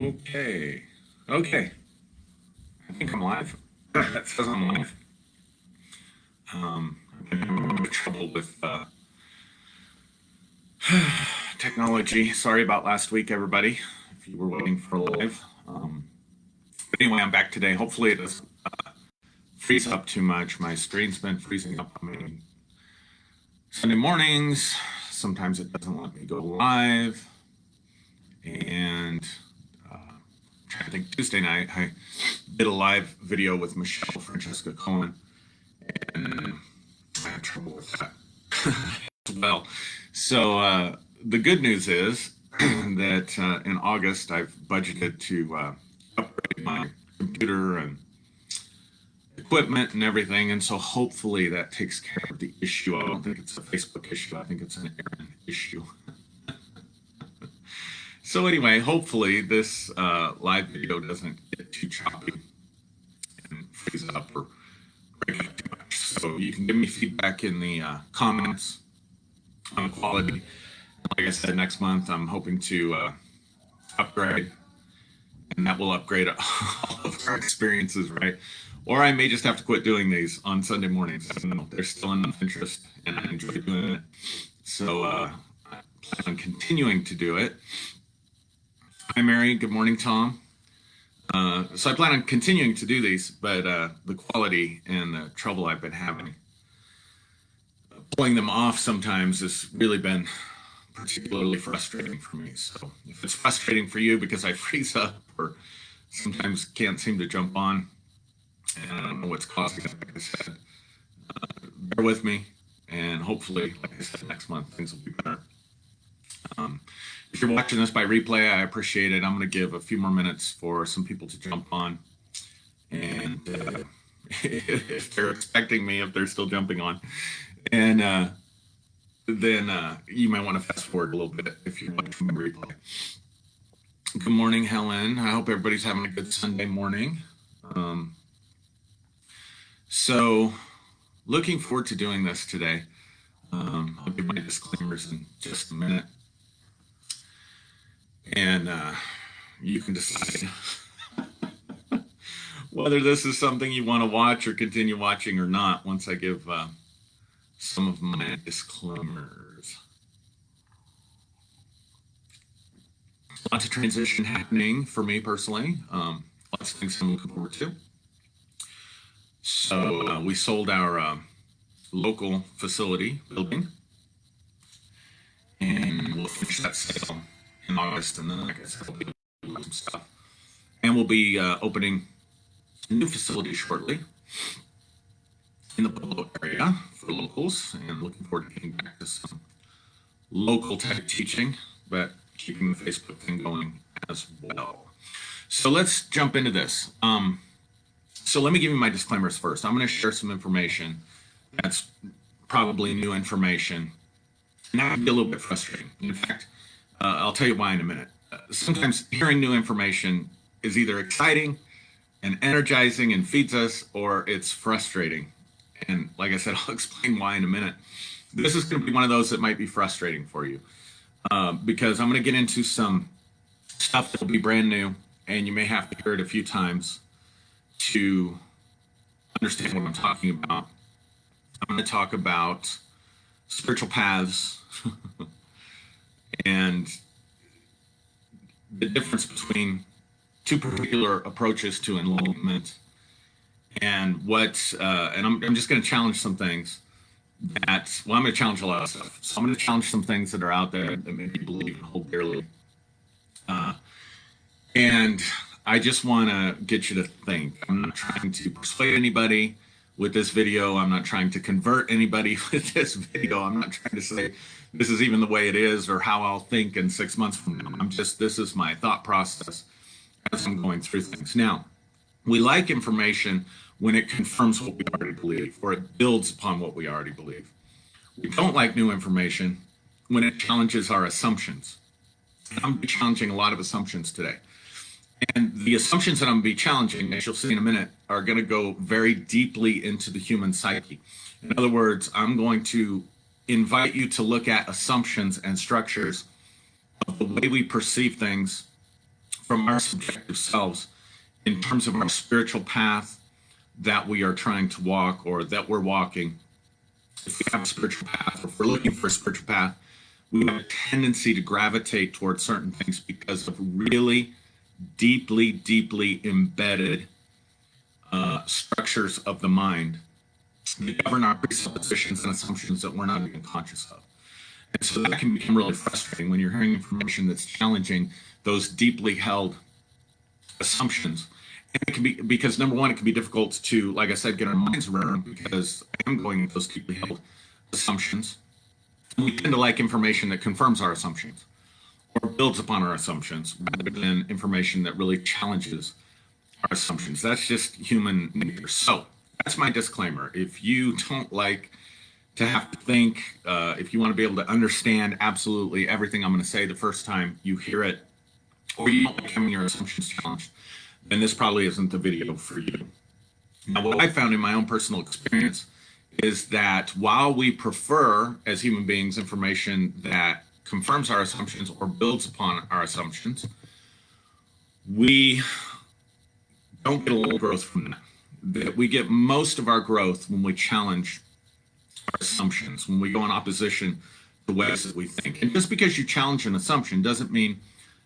Okay. Okay. I think I'm live. That says I'm live. I've been having a bit of trouble with technology. Sorry about last week, everybody, if you were waiting for a live. But anyway, I'm back today. Hopefully it doesn't freeze up too much. My screen's been freezing up on me Sunday mornings. Sometimes it doesn't let me go live. And trying to think, Tuesday night, I did a live video with Michelle Francesca Cohen, and I had trouble with that as well. So the good news is that in August, I've budgeted to upgrade my computer and equipment and everything, and so hopefully that takes care of the issue. I don't think it's a Facebook issue. I think it's an Aaron issue. So anyway, hopefully this live video doesn't get too choppy and freeze up or break up too much. So you can give me feedback in the comments on quality. Like I said, next month I'm hoping to upgrade, and that will upgrade all of our experiences, right? Or I may just have to quit doing these on Sunday mornings. I don't know. There's still enough interest, and I enjoy doing it. So I plan on continuing to do it. Hi, Mary. Good morning, Tom. So I plan on continuing to do these, but the quality and the trouble I've been having pulling them off sometimes has really been particularly frustrating for me. So if it's frustrating for you because I freeze up or sometimes can't seem to jump on, and I don't know what's causing it, like I said, bear with me, and hopefully, like I said, next month things will be better. If you're watching this by replay, I appreciate it. I'm going to give a few more minutes for some people to jump on. And if they're expecting me, if they're still jumping on. And then you might want to fast forward a little bit if you're watching the replay. Good morning, Helen. I hope everybody's having a good Sunday morning. So looking forward to doing this today. I'll give my disclaimers in just a minute. And you can decide whether this is something you want to watch or continue watching or not once I give some of my disclaimers. Lots of transition happening for me personally. Lots of things I'm looking forward to. So we sold our local facility building, and we'll finish that sale in August, and then, like I said, we'll be doing some stuff. And we'll be opening a new facility shortly in the Pueblo area for locals, and looking forward to getting back to some local type teaching, but keeping the Facebook thing going as well. So let's jump into this. So let me give you my disclaimers first. I'm going to share some information that's probably new information, and that can be a little bit frustrating. In fact, I'll tell you why in a minute. Sometimes hearing new information is either exciting and energizing and feeds us, or it's frustrating. And like I said, I'll explain why in a minute. This is going to be one of those that might be frustrating for you because I'm going to get into some stuff that will be brand new, and you may have to hear it a few times to understand what I'm talking about. I'm going to talk about spiritual paths and the difference between two particular approaches to enlightenment, and what and I'm just going to challenge some things that, well, I'm going to challenge a lot of stuff. So I'm going to challenge some things that are out there that maybe you believe and hold dearly, and I just want to get you to think. I'm not trying to persuade anybody with this video. I'm not trying to convert anybody with this video. I'm not trying to say this is even the way it is or how I'll think in 6 months from now. This is my thought process as I'm going through things. Now, we like information when it confirms what we already believe, or it builds upon what we already believe. We don't like new information when it challenges our assumptions. I'm going to be challenging a lot of assumptions today. And the assumptions that I'm going to be challenging, as you'll see in a minute, are going to go very deeply into the human psyche. In other words, I'm going to invite you to look at assumptions and structures of the way we perceive things from our subjective selves in terms of our spiritual path that we are trying to walk or that we're walking. If we have a spiritual path, or if we're looking for a spiritual path, we have a tendency to gravitate towards certain things because of really deeply, deeply embedded structures of the mind that govern our presuppositions and assumptions that we're not even conscious of. And so that can become really frustrating when you're hearing information that's challenging those deeply held assumptions. And it can be because, number one, it can be difficult to, like I said, get our minds around because I am going into those deeply held assumptions. And we tend to like information that confirms our assumptions or builds upon our assumptions rather than information that really challenges our assumptions. That's just human nature. So that's my disclaimer. If you don't like to have to think, if you want to be able to understand absolutely everything I'm going to say the first time you hear it, or you don't like having your assumptions challenged, then this probably isn't the video for you. Now, what I found in my own personal experience is that while we prefer, as human beings, information that confirms our assumptions or builds upon our assumptions, we don't get a little growth from that. That we get most of our growth when we challenge our assumptions, when we go in opposition to ways that we think. And just because you challenge an assumption doesn't mean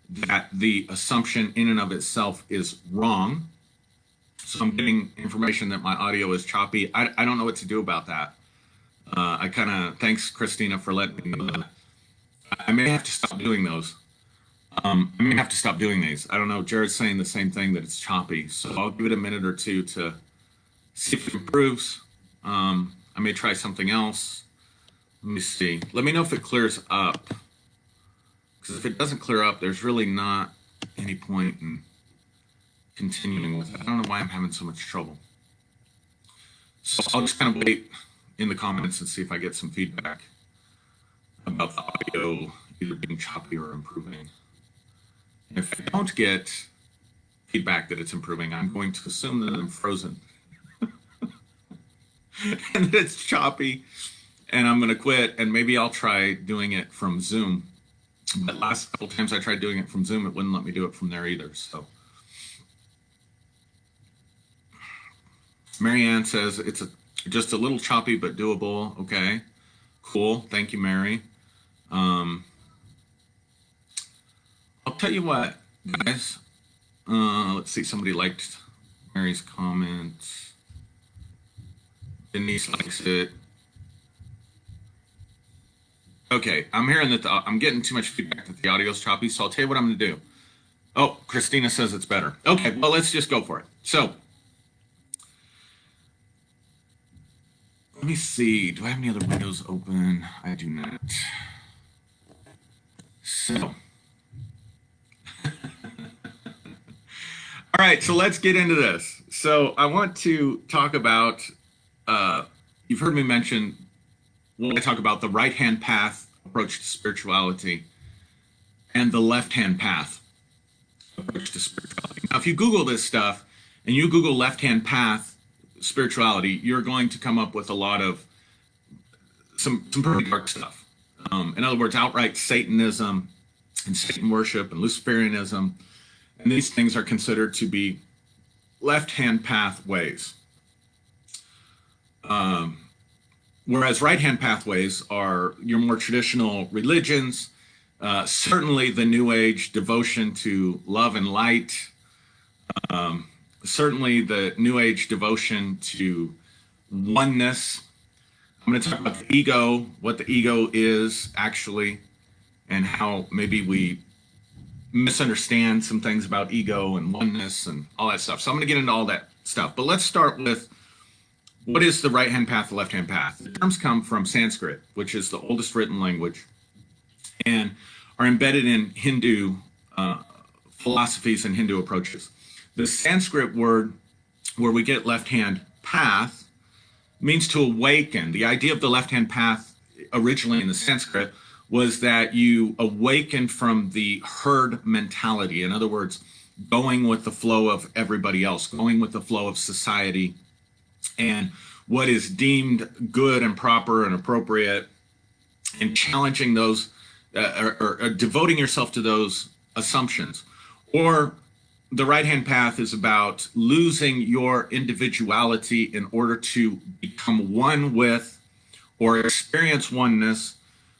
that the assumption in and of itself is wrong. So I'm getting information that my audio is choppy. I don't know what to do about that. Thanks, Christina, for letting me know that. I may have to stop doing those. I may have to stop doing these. I don't know. Jared's saying the same thing, that it's choppy. So I'll give it a minute or two to see if it improves. I may try something else. Let me see. Let me know if it clears up. Because if it doesn't clear up, there's really not any point in continuing with it. I don't know why I'm having so much trouble. So I'll just kind of wait in the comments and see if I get some feedback about the audio either being choppy or improving. And if I don't get feedback that it's improving, I'm going to assume that I'm frozen and that it's choppy, and I'm going to quit, and maybe I'll try doing it from Zoom. But last couple times I tried doing it from Zoom, it wouldn't let me do it from there either. So Marianne says it's just a little choppy but doable. Okay, cool. Thank you, Mary. I'll tell you what, guys. Let's see. Somebody liked Mary's comments. Denise likes it. Okay, I'm hearing that I'm getting too much feedback that the audio's choppy, so I'll tell you what I'm going to do. Oh, Christina says it's better. Okay, well, let's just go for it. So, let me see. Do I have any other windows open? I do not. So, all right, so let's get into this. So, I want to talk about, you've heard me mention when I talk about the right-hand path approach to spirituality and the left-hand path approach to spirituality. Now, if you Google this stuff and you Google left-hand path spirituality, you're going to come up with a lot of some pretty dark stuff. In other words, outright Satanism and Satan worship and Luciferianism, and these things are considered to be left-hand path ways. Whereas right-hand pathways are your more traditional religions, certainly the New Age devotion to love and light, certainly the New Age devotion to oneness. I'm going to talk about the ego, what the ego is actually, and how maybe we misunderstand some things about ego and oneness and all that stuff. So I'm going to get into all that stuff. But let's start with, what is the right-hand path, the left-hand path? The terms come from Sanskrit, which is the oldest written language, and are embedded in Hindu philosophies and Hindu approaches. The Sanskrit word where we get left-hand path means to awaken. The idea of the left-hand path originally in the Sanskrit was that you awaken from the herd mentality. In other words, going with the flow of everybody else, going with the flow of society, and what is deemed good and proper and appropriate, and challenging those or devoting yourself to those assumptions, Or the right-hand path is about losing your individuality in order to become one with or experience oneness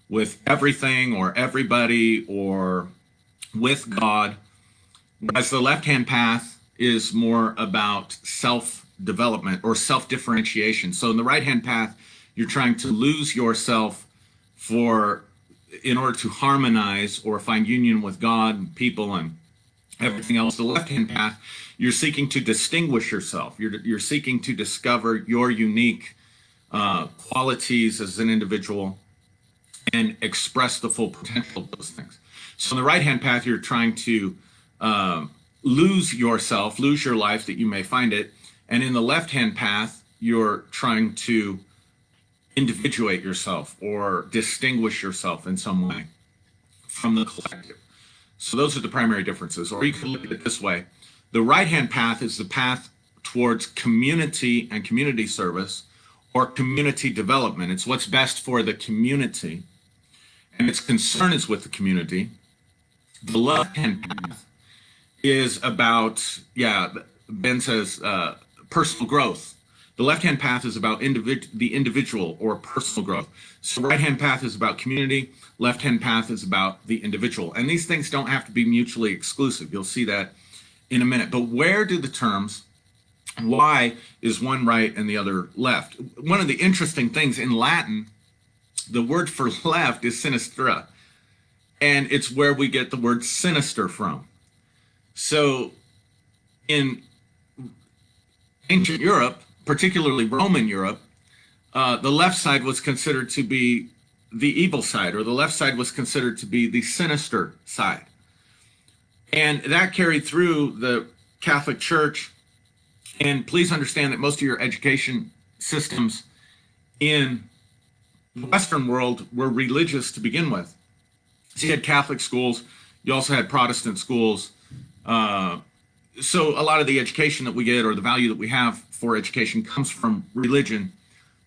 with everything or everybody or with God. Whereas the left-hand path is more about self-development or self-differentiation. So in the right-hand path, you're trying to lose yourself in order to harmonize or find union with God and people and everything else. The left-hand path, you're seeking to distinguish yourself. You're seeking to discover your unique qualities as an individual and express the full potential of those things. So in the right-hand path, you're trying to lose yourself, lose your life that you may find it. And in the left-hand path, you're trying to individuate yourself or distinguish yourself in some way from the collective. So those are the primary differences. Or you could look at it this way. The right-hand path is the path towards community and community service or community development. It's what's best for the community, and its concern is with the community. The left-hand path is about, Ben says, personal growth. The left-hand path is about the individual or personal growth. So right-hand path is about community. Left-hand path is about the individual. And these things don't have to be mutually exclusive. You'll see that in a minute. But where do the terms, why is one right and the other left? One of the interesting things in Latin, the word for left is sinistra. And it's where we get the word sinister from. So in ancient Europe, particularly Roman Europe, the left side was considered to be the evil side, or the left side was considered to be the sinister side. And that carried through the Catholic Church. And please understand that most of your education systems in the Western world were religious to begin with. So you had Catholic schools, you also had Protestant schools. So a lot of the education that we get, or the value that we have for education, comes from religion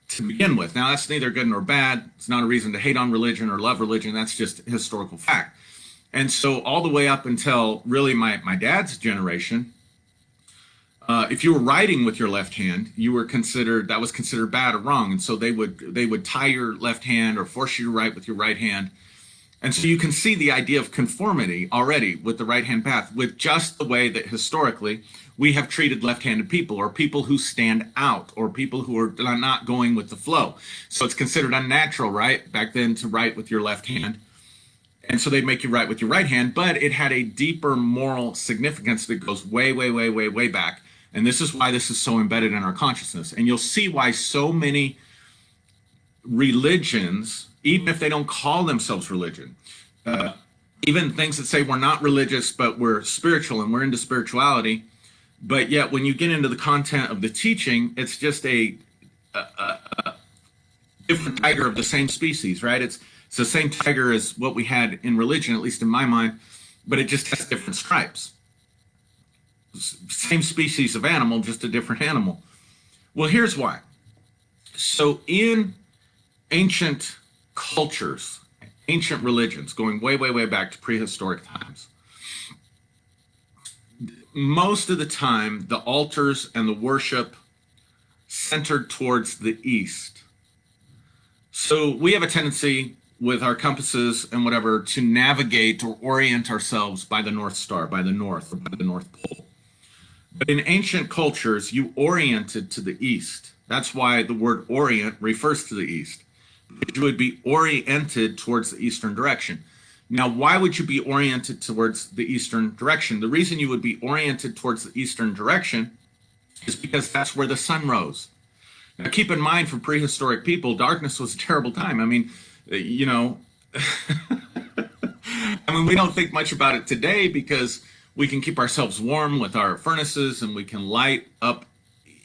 to begin with. Now, that's neither good nor bad. It's not a reason to hate on religion or love religion. That's just historical fact. And so all the way up until really my dad's generation, if you were writing with your left hand, that was considered bad or wrong. And so they would tie your left hand or force you to write with your right hand. And so you can see the idea of conformity already with the right-hand path, with just the way that historically we have treated left-handed people, or people who stand out, or people who are not going with the flow. So it's considered unnatural, right, back then to write with your left hand. And so they'd make you write with your right hand, but it had a deeper moral significance that goes way, way, way, way, way back. And this is why this is so embedded in our consciousness. And you'll see why so many religions, even if they don't call themselves religion, even things that say we're not religious, but we're spiritual and we're into spirituality, but yet when you get into the content of the teaching, it's just a different tiger of the same species, right? It's the same tiger as what we had in religion, at least in my mind, but it just has different stripes. Same species of animal, just a different animal. Well, here's why. So in ancient cultures, ancient religions, going way, way, way back to prehistoric times, most of the time, the altars and the worship centered towards the east. So we have a tendency with our compasses and whatever to navigate or orient ourselves by the North Star, by the North, or by the North Pole. But in ancient cultures, you oriented to the east. That's why the word orient refers to the east. You would be oriented towards the eastern direction. Now, why would you be oriented towards the eastern direction? The reason you would be oriented towards the eastern direction is because that's where the sun rose. Now, keep in mind, for prehistoric people, darkness was a terrible time. I mean, we don't think much about it today because we can keep ourselves warm with our furnaces and we can light up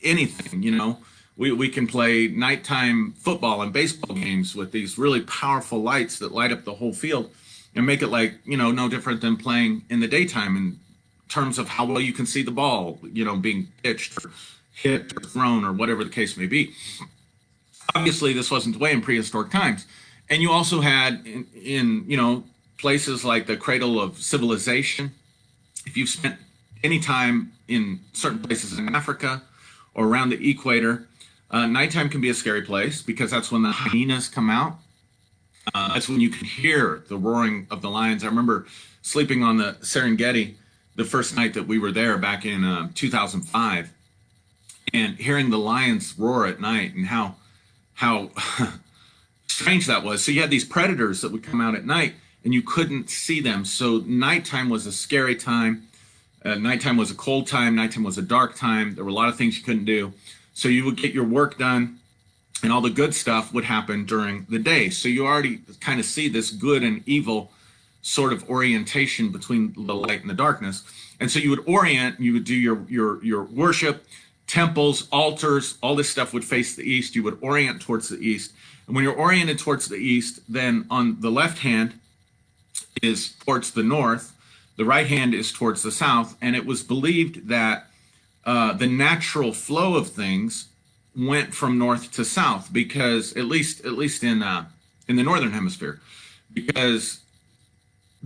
anything, We can play nighttime football and baseball games with these really powerful lights that light up the whole field and make it no different than playing in the daytime in terms of how well you can see the ball, being pitched or hit or thrown or whatever the case may be. Obviously, this wasn't the way in prehistoric times. And you also had in places like the cradle of civilization if you've spent any time in certain places in Africa or around the equator, nighttime can be a scary place because that's when the hyenas come out. That's when you can hear the roaring of the lions. I remember sleeping on the Serengeti the first night that we were there back in 2005, and hearing the lions roar at night, and how strange that was. So you had these predators that would come out at night, and you couldn't see them. So nighttime was a scary time. Nighttime was a cold time. Nighttime was a dark time. There were a lot of things you couldn't do. So you would get your work done, and all the good stuff would happen during the day. So you already kind of see this good and evil sort of orientation between the light and the darkness. And so you would orient, you would do your worship, temples, altars, all this stuff would face the east. You would orient towards the east. And when you're oriented towards the east, then on the left hand is towards the north, the right hand is towards the south. And it was believed that the natural flow of things went from north to south, because at least in the northern hemisphere, because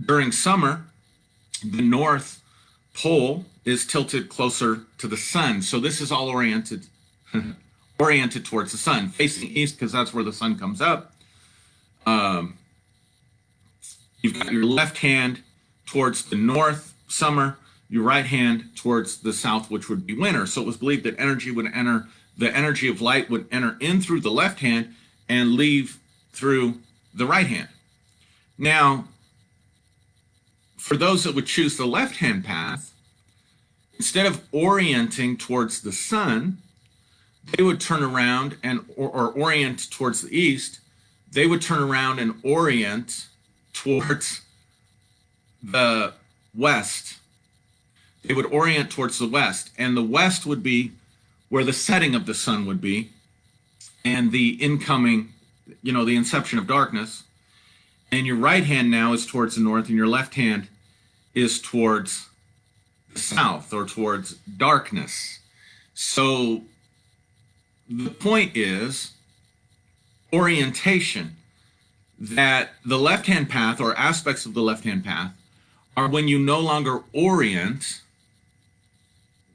during summer the north pole is tilted closer to the sun. So this is all oriented towards the sun, facing east, because that's where the sun comes up. You've got your left hand towards the north, summer, your right hand towards the south, which would be winter. So it was believed that the energy of light would enter in through the left hand and leave through the right hand. Now, for those that would choose the left-hand path, instead of orienting towards the sun, they would turn around or orient towards the east. They would turn around and orient towards the west. They would orient towards the west, and the west would be where the setting of the sun would be, and the incoming, the inception of darkness. And your right hand now is towards the north, and your left hand is towards the south, or towards darkness. So the point is orientation, that the left-hand path, or aspects of the left-hand path, are when you no longer orient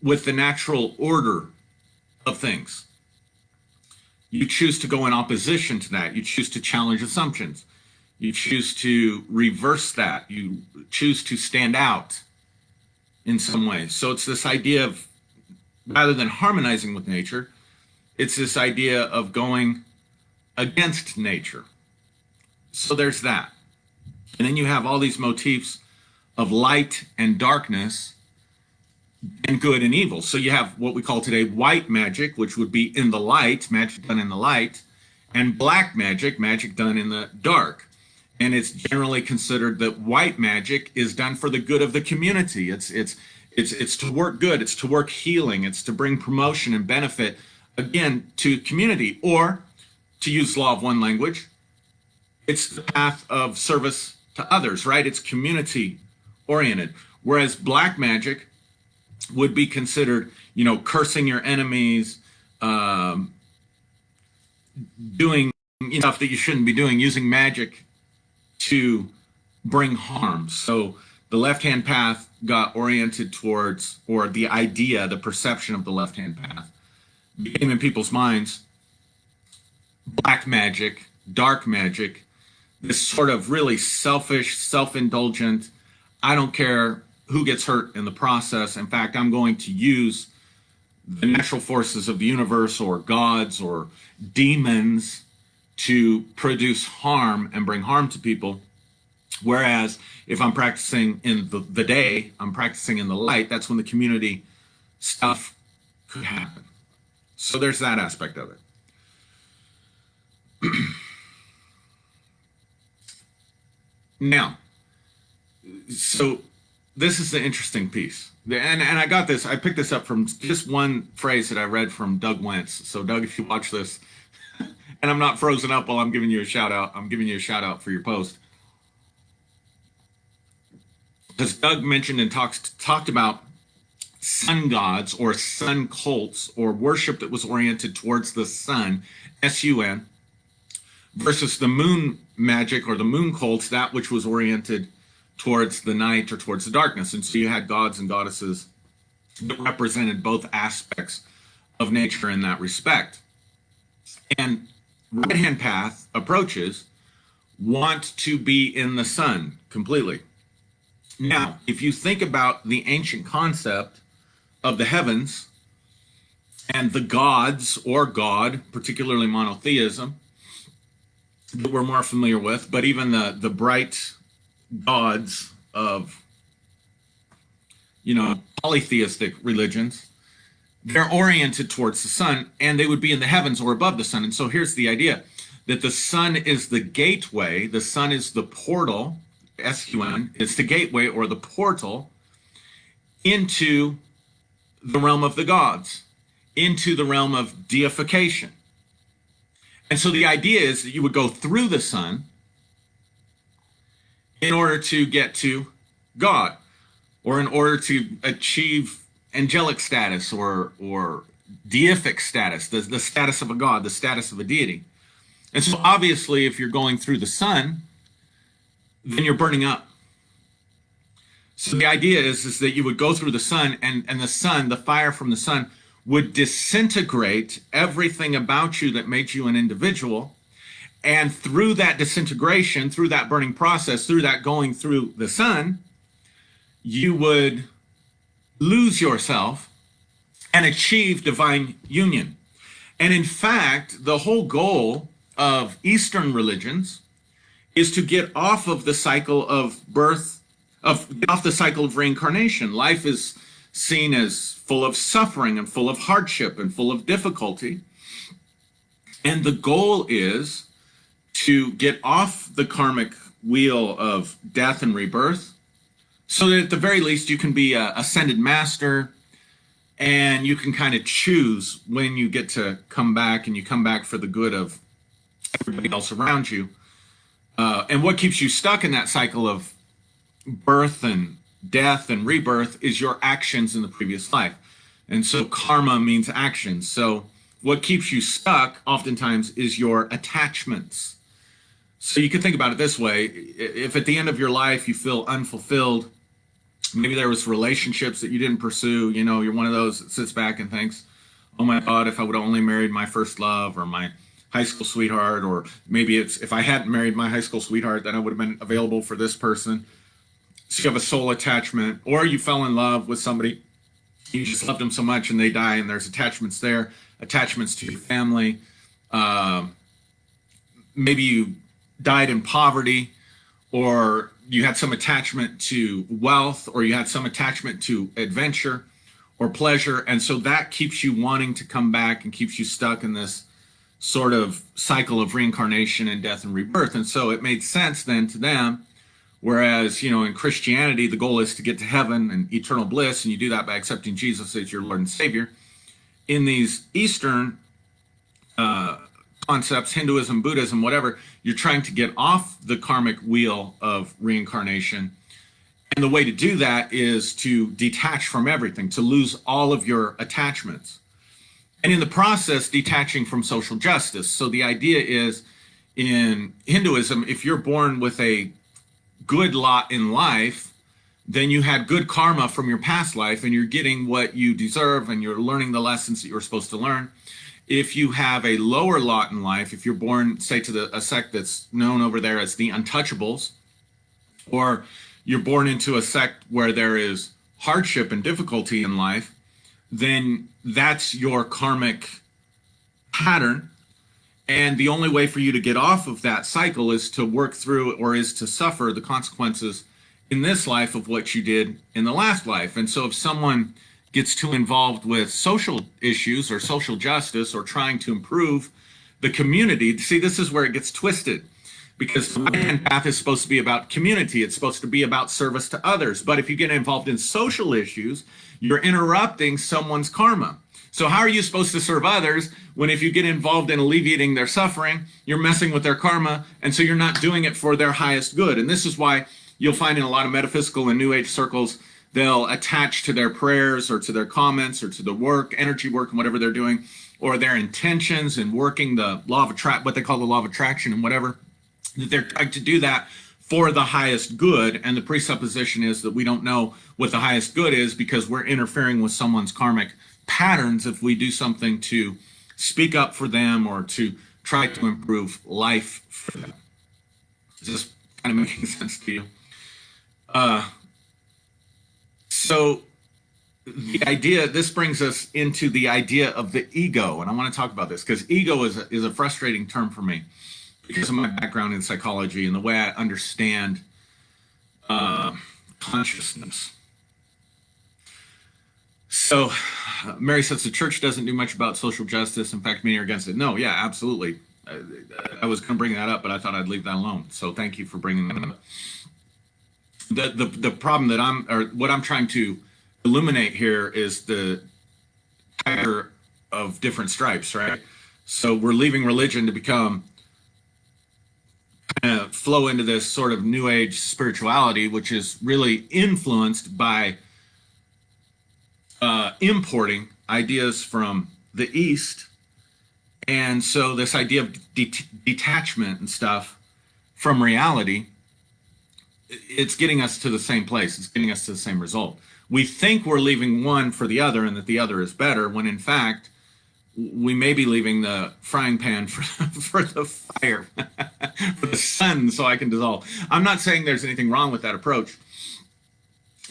with the natural order of things. You choose to go in opposition to that. You choose to challenge assumptions. You choose to reverse that. You choose to stand out in some way. So it's this idea of, rather than harmonizing with nature, it's this idea of going against nature. So there's that. And then you have all these motifs of light and darkness, and good and evil. So you have what we call today white magic, which would be in the light, magic done in the light, and black magic, magic done in the dark. And it's generally considered that white magic is done for the good of the community. It's to work good, it's to work healing, it's to bring promotion and benefit, again, to community. Or, to use law of one language, it's the path of service to others, right? It's community oriented. Whereas black magic would be considered, cursing your enemies, doing stuff that you shouldn't be doing, using magic to bring harm. So the left-hand path got oriented towards, or the idea, the perception of the left-hand path became in people's minds black magic, dark magic, this sort of really selfish, self-indulgent, I don't care who gets hurt in the process. In fact, I'm going to use the natural forces of the universe, or gods, or demons, to produce harm and bring harm to people. Whereas if I'm practicing in the day, I'm practicing in the light, that's when the community stuff could happen. So there's that aspect of it. Now, so this is the interesting piece. And I got this, I picked this up from just one phrase that I read from Doug Wentz. So Doug, if you watch this, and I'm not frozen up while I'm giving you a shout out, I'm giving you a shout out for your post. Because Doug mentioned and talked about sun gods, or sun cults, or worship that was oriented towards the sun, S-U-N, versus the moon magic, or the moon cults, that which was oriented towards the night or towards the darkness. And so you had gods and goddesses that represented both aspects of nature in that respect. And right-hand path approaches want to be in the sun completely. Now, if you think about the ancient concept of the heavens and the gods or God, particularly monotheism, that we're more familiar with, but even the bright gods of, polytheistic religions, they're oriented towards the sun, and they would be in the heavens or above the sun. And so here's the idea, that the sun is the gateway, the sun is the portal, S-U-N, it's the gateway or the portal into the realm of the gods, into the realm of deification. And so the idea is that you would go through the sun in order to get to God, or in order to achieve angelic status or deific status, the status of a god, the status of a deity. And so obviously if you're going through the sun, then you're burning up. So the idea is that you would go through the sun, and the sun, the fire from the sun, would disintegrate everything about you that made you an individual. And through that disintegration, through that burning process, through that going through the sun, you would lose yourself and achieve divine union. And in fact, the whole goal of Eastern religions is to get off of the cycle of birth, off the cycle of reincarnation. Life is seen as full of suffering and full of hardship and full of difficulty. And the goal is to get off the karmic wheel of death and rebirth, so that at the very least you can be an ascended master, and you can kind of choose when you get to come back, and you come back for the good of everybody else around you. And what keeps you stuck in that cycle of birth and death and rebirth is your actions in the previous life. And so karma means actions. So what keeps you stuck oftentimes is your attachments. So you can think about it this way. If at the end of your life you feel unfulfilled, maybe there was relationships that you didn't pursue, you're one of those that sits back and thinks, oh my God, if I would have only married my first love or my high school sweetheart, or maybe it's if I hadn't married my high school sweetheart, then I would have been available for this person. So you have a soul attachment, or you fell in love with somebody, you just loved them so much and they die, and there's attachments there, attachments to your family. Maybe you died in poverty, or you had some attachment to wealth, or you had some attachment to adventure or pleasure. And so that keeps you wanting to come back and keeps you stuck in this sort of cycle of reincarnation and death and rebirth. And so it made sense then to them, whereas, in Christianity, the goal is to get to heaven and eternal bliss, and you do that by accepting Jesus as your Lord and Savior. In these Eastern concepts, Hinduism, Buddhism, whatever, you're trying to get off the karmic wheel of reincarnation. And the way to do that is to detach from everything, to lose all of your attachments. And in the process, detaching from social justice. So the idea is, in Hinduism, if you're born with a good lot in life, then you had good karma from your past life, and you're getting what you deserve, and you're learning the lessons that you're supposed to learn. If you have a lower lot in life, if you're born, say, to a sect that's known over there as the Untouchables, or you're born into a sect where there is hardship and difficulty in life, then that's your karmic pattern. And the only way for you to get off of that cycle is to work through, or is to suffer the consequences in this life of what you did in the last life. And so if someone gets too involved with social issues or social justice or trying to improve the community, see, this is where it gets twisted, because the right-hand path is supposed to be about community. It's supposed to be about service to others. But if you get involved in social issues, you're interrupting someone's karma. So how are you supposed to serve others when, if you get involved in alleviating their suffering, you're messing with their karma, and so you're not doing it for their highest good? And this is why you'll find in a lot of metaphysical and New Age circles, they'll attach to their prayers or to their comments or to the work, energy work and whatever they're doing, or their intentions in working the law of attraction, what they call the law of attraction and whatever, that they're trying to do that for the highest good, and the presupposition is that we don't know what the highest good is because we're interfering with someone's karmic patterns if we do something to speak up for them or to try to improve life for them. Is this kind of making sense to you? So the idea, this brings us into the idea of the ego, and I want to talk about this because ego is a frustrating term for me because of my background in psychology and the way I understand consciousness. So Mary says the church doesn't do much about social justice. In fact, many are against it. No, yeah, absolutely. I was going to bring that up, but I thought I'd leave that alone. So thank you for bringing that up. The problem that what I'm trying to illuminate here is the tiger of different stripes, right? So we're leaving religion to become kind of flow into this sort of new age spirituality, which is really influenced by importing ideas from the East. And so this idea of detachment and stuff from reality, it's getting us to the same place. It's getting us to the same result. We think we're leaving one for the other and that the other is better, when in fact, we may be leaving the frying pan for the fire, for the sun, so I can dissolve. I'm not saying there's anything wrong with that approach.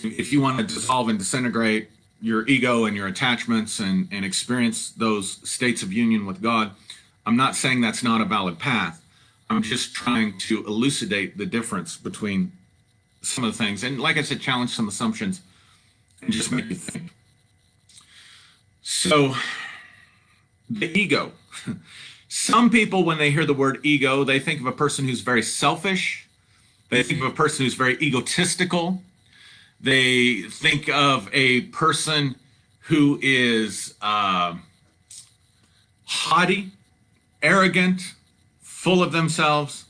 If you want to dissolve and disintegrate your ego and your attachments and experience those states of union with God, I'm not saying that's not a valid path. I'm just trying to elucidate the difference between some of the things. And like I said, challenge some assumptions and just make you think. So, the ego. Some people, when they hear the word ego, they think of a person who's very selfish. They think of a person who's very egotistical. They think of a person who is haughty, arrogant, full of themselves.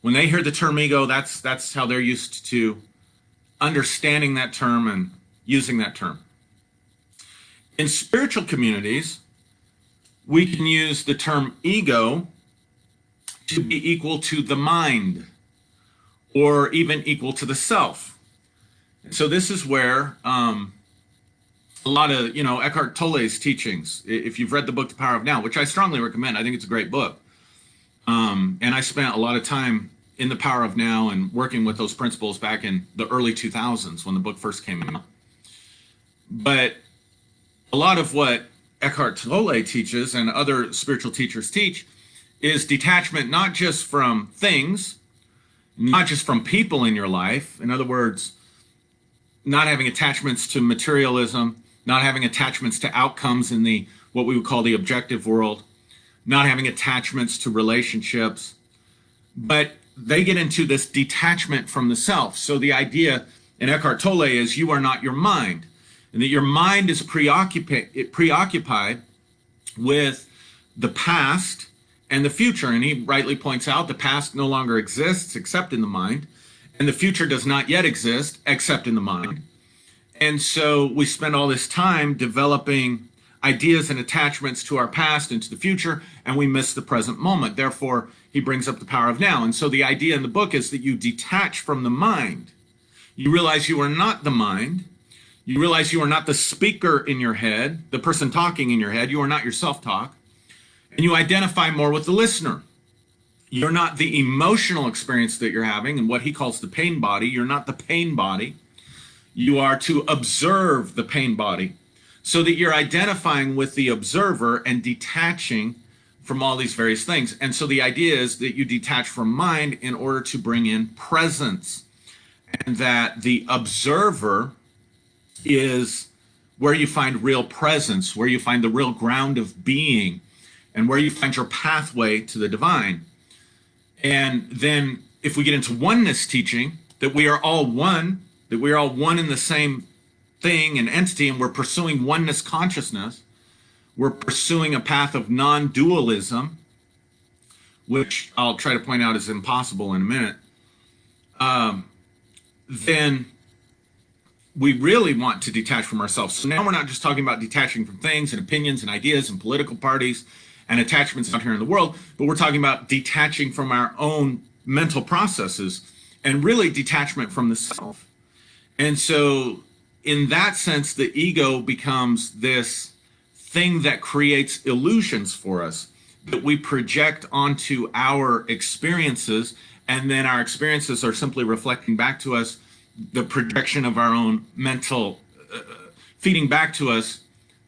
When they hear the term ego, that's how they're used to understanding that term and using that term. In spiritual communities, we can use the term ego to be equal to the mind or even equal to the self. So this is where a lot of, Eckhart Tolle's teachings, if you've read the book, The Power of Now, which I strongly recommend, I think it's a great book. And I spent a lot of time in The Power of Now and working with those principles back in the early 2000s when the book first came out. But a lot of what Eckhart Tolle teaches and other spiritual teachers teach is detachment, not just from things, not just from people in your life. In other words, not having attachments to materialism, not having attachments to outcomes in the what we would call the objective world, not having attachments to relationships, but they get into this detachment from the self. So the idea in Eckhart Tolle is you are not your mind, and that your mind is preoccupied with the past and the future. And he rightly points out the past no longer exists except in the mind, and the future does not yet exist except in the mind. And so we spend all this time developing ideas and attachments to our past and to the future, and we miss the present moment. Therefore, he brings up the power of now. And so the idea in the book is that you detach from the mind. You realize you are not the mind. You realize you are not the speaker in your head, the person talking in your head. You are not your self-talk. And you identify more with the listener. You're not the emotional experience that you're having and what he calls the pain body. You're not the pain body. You are to observe the pain body so that you're identifying with the observer and detaching from all these various things. And so the idea is that you detach from mind in order to bring in presence, and that the observer is where you find real presence, where you find the real ground of being, and where you find your pathway to the divine. And then if we get into oneness teaching, that we are all one, that we are all one in the same thing and entity, and we're pursuing oneness consciousness, we're pursuing a path of non-dualism, which I'll try to point out is impossible in a minute, then we really want to detach from ourselves. So now we're not just talking about detaching from things and opinions and ideas and political parties and attachments out here in the world, but we're talking about detaching from our own mental processes and really detachment from the self. And so, in that sense, the ego becomes this thing that creates illusions for us that we project onto our experiences, and then our experiences are simply reflecting back to us the projection of our own mental, feeding back to us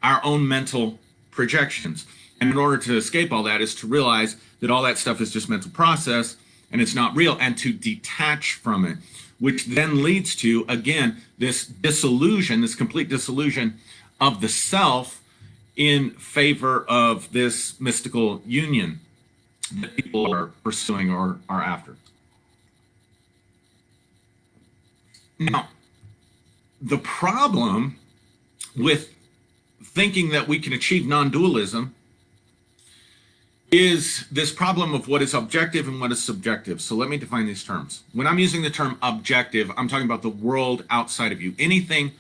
our own mental projections. And in order to escape all that is to realize that all that stuff is just mental process and it's not real, and to detach from it, which then leads to, again, this disillusion, this complete disillusion of the self in favor of this mystical union that people are pursuing or are after. Now, the problem with thinking that we can achieve non-dualism is this problem of what is objective and what is subjective. So let me define these terms. When I'm using the term objective, I'm talking about the world outside of you. Anything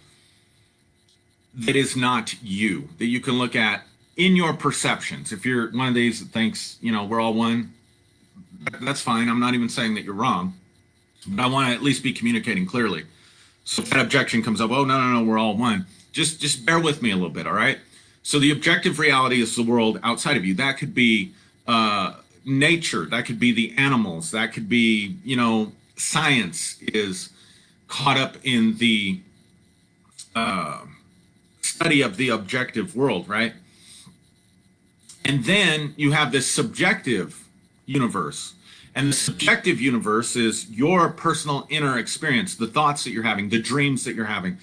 that is not you, that you can look at in your perceptions. If you're one of these that thinks, we're all one, that's fine. I'm not even saying that you're wrong, but I want to at least be communicating clearly. So if that objection comes up, oh, no, we're all one. Just bear with me a little bit, all right? So the objective reality is the world outside of you. That could be nature. That could be the animals. That could be, science is caught up in the study of the objective world, right? And then you have this subjective universe. And the subjective universe is your personal inner experience, the thoughts that you're having, the dreams that you're having,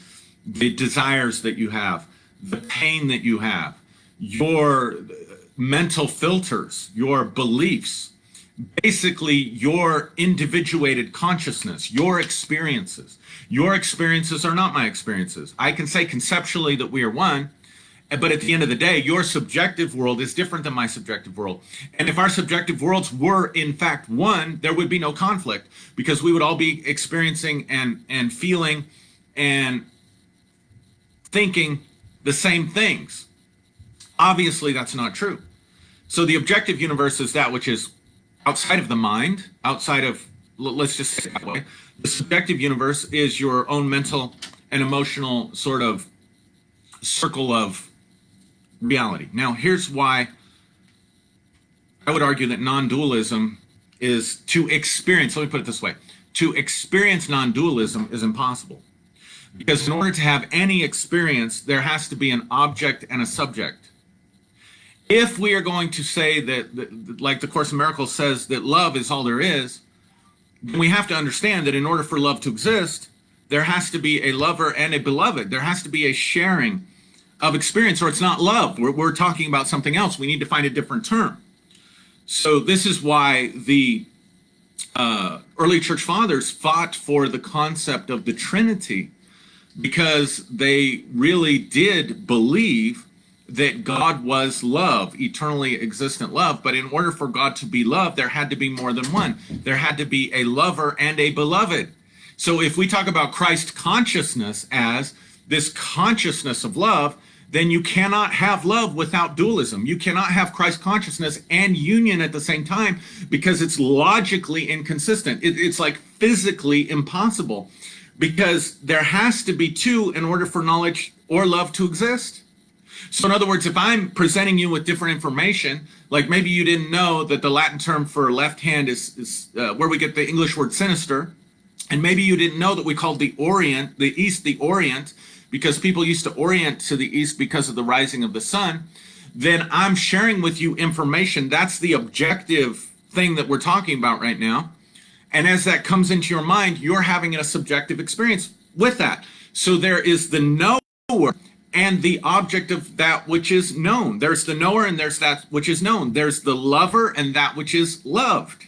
the desires that you have, the pain that you have, your mental filters, your beliefs, basically your individuated consciousness, your experiences. Your experiences are not my experiences. I can say conceptually that we are one, but at the end of the day, your subjective world is different than my subjective world. And if our subjective worlds were in fact one, there would be no conflict, because we would all be experiencing and feeling and thinking the same things. Obviously, that's not true. So the objective universe is that which is outside of the mind, outside of, let's just say it that way. The subjective universe is your own mental and emotional sort of circle of reality. Now, here's why I would argue that non-dualism is to experience, let me put it this way, to experience non-dualism is impossible. Because in order to have any experience, there has to be an object and a subject. If we are going to say that, like the Course in Miracles says, that love is all there is, then we have to understand that in order for love to exist, there has to be a lover and a beloved. There has to be a sharing of experience, or it's not love. We're talking about something else. We need to find a different term. So this is why the early church fathers fought for the concept of the Trinity, because they really did believe that God was love, eternally existent love. But in order for God to be love, there had to be more than one. There had to be a lover and a beloved. So if we talk about Christ consciousness as this consciousness of love, then you cannot have love without dualism. You cannot have Christ consciousness and union at the same time, because it's logically inconsistent. It's like physically impossible, because there has to be two in order for knowledge or love to exist. So in other words, if I'm presenting you with different information, like maybe you didn't know that the Latin term for left hand is where we get the English word sinister, and maybe you didn't know that we called the Orient, the East, the Orient, because people used to orient to the East because of the rising of the sun, then I'm sharing with you information. That's the objective thing that we're talking about right now. And as that comes into your mind, you're having a subjective experience with that. So there is the knower and the object of that which is known. There's the knower and there's that which is known. There's the lover and that which is loved.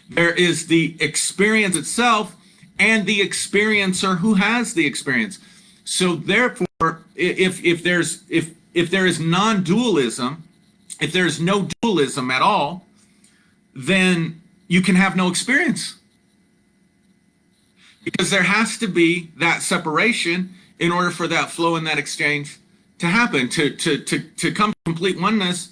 There is the experience itself and the experiencer who has the experience. So therefore, if there is non-dualism, if there's no dualism at all, then you can have no experience. Because there has to be that separation in order for that flow and that exchange to happen. To come to complete oneness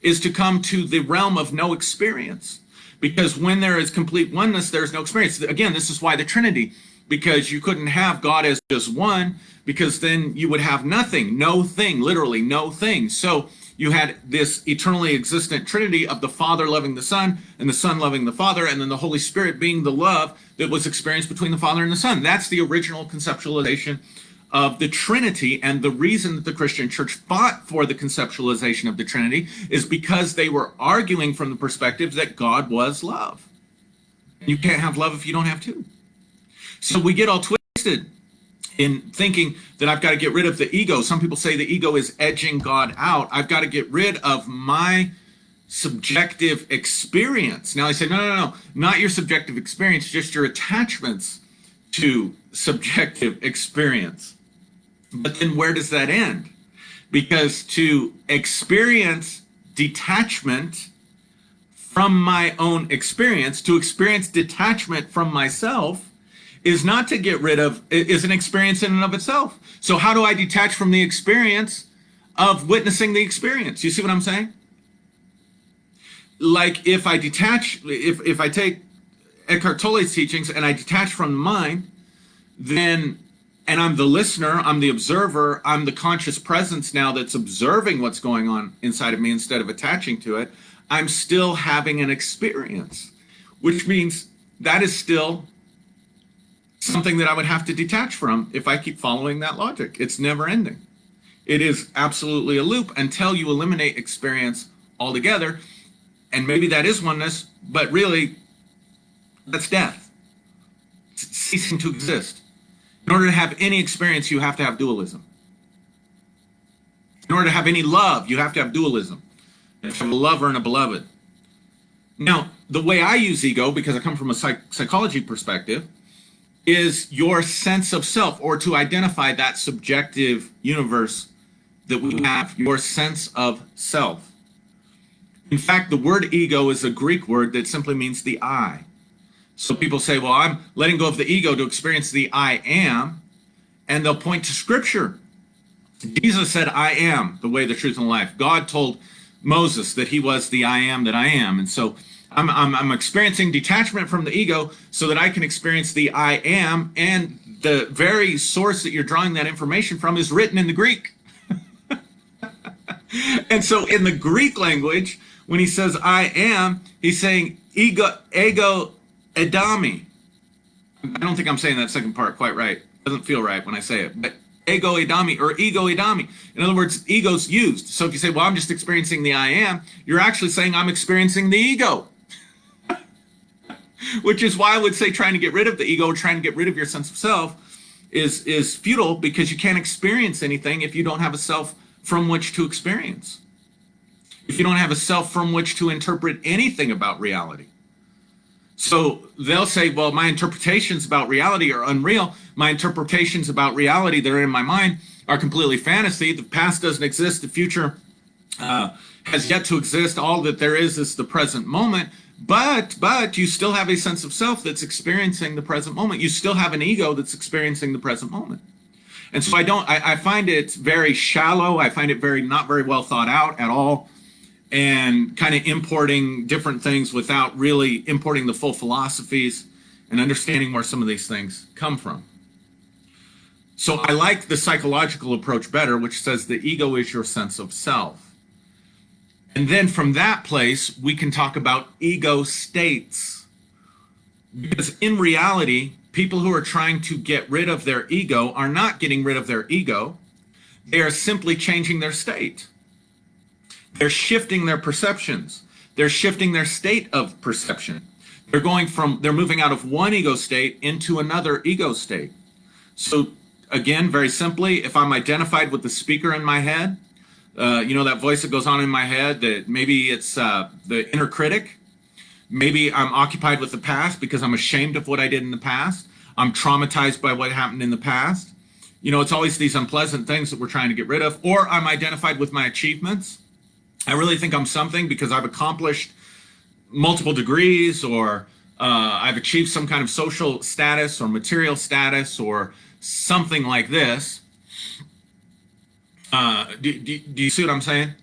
is to come to the realm of no experience. Because when there is complete oneness, there's no experience. Again, this is why the Trinity, because you couldn't have God as just one, because then you would have nothing, no thing, literally no thing. So you had this eternally existent Trinity of the Father loving the Son and the Son loving the Father, and then the Holy Spirit being the love that was experienced between the Father and the Son. That's the original conceptualization of the Trinity. And the reason that the Christian church fought for the conceptualization of the Trinity is because they were arguing from the perspective that God was love. You can't have love if you don't have two. So we get all twisted in thinking that I've got to get rid of the ego. Some people say the ego is edging God out. I've got to get rid of my subjective experience. Now I say, no, not your subjective experience, just your attachments to subjective experience. But then where does that end? Because to experience detachment from my own experience, to experience detachment from myself, is not to get rid of, is an experience in and of itself. So how do I detach from the experience of witnessing the experience? You see what I'm saying? Like if I detach, if I take Eckhart Tolle's teachings and I detach from the mind, then, and I'm the listener, I'm the observer, I'm the conscious presence now that's observing what's going on inside of me instead of attaching to it, I'm still having an experience, which means that is still something that I would have to detach from if I keep following that logic. It's never ending. It is absolutely a loop until you eliminate experience altogether. And maybe that is oneness, but really that's death. It's ceasing to exist. In order to have any experience, you have to have dualism. In order to have any love, you have to have dualism. You have to have a lover and a beloved. Now, the way I use ego, because I come from a psychology perspective, is your sense of self, or to identify that subjective universe that we have, your sense of self. In fact, the word ego is a Greek word that simply means the I. So people say, well, I'm letting go of the ego to experience the I am, and they'll point to scripture. Jesus said, I am the way, the truth, and the life. God told Moses that he was the I am that I am. And so I'm experiencing detachment from the ego so that I can experience the I am, and the very source that you're drawing that information from is written in the Greek. And so in the Greek language, when he says I am, he's saying ego edami. I don't think I'm saying that second part quite right. It doesn't feel right when I say it, but ego edami or ego edami. In other words, ego's used. So if you say, well, I'm just experiencing the I am, you're actually saying I'm experiencing the ego. Which is why I would say trying to get rid of the ego, trying to get rid of your sense of self is futile, because you can't experience anything if you don't have a self from which to experience. If you don't have a self from which to interpret anything about reality. So they'll say, well, my interpretations about reality are unreal. My interpretations about reality that are in my mind are completely fantasy. The past doesn't exist. The future has yet to exist. All that there is the present moment. But you still have a sense of self that's experiencing the present moment. You still have an ego that's experiencing the present moment. And so I find it very shallow. I find it not very well thought out at all, and kind of importing different things without really importing the full philosophies and understanding where some of these things come from. So I like the psychological approach better, which says the ego is your sense of self. And then from that place, we can talk about ego states. Because in reality, people who are trying to get rid of their ego are not getting rid of their ego. They are simply changing their state. They're shifting their perceptions. They're shifting their state of perception. They're moving out of one ego state into another ego state. So again, very simply, if I'm identified with the speaker in my head, that voice that goes on in my head, that maybe it's the inner critic. Maybe I'm occupied with the past because I'm ashamed of what I did in the past. I'm traumatized by what happened in the past. It's always these unpleasant things that we're trying to get rid of. Or I'm identified with my achievements. I really think I'm something because I've accomplished multiple degrees, or I've achieved some kind of social status or material status or something like this. Do you see what I'm saying?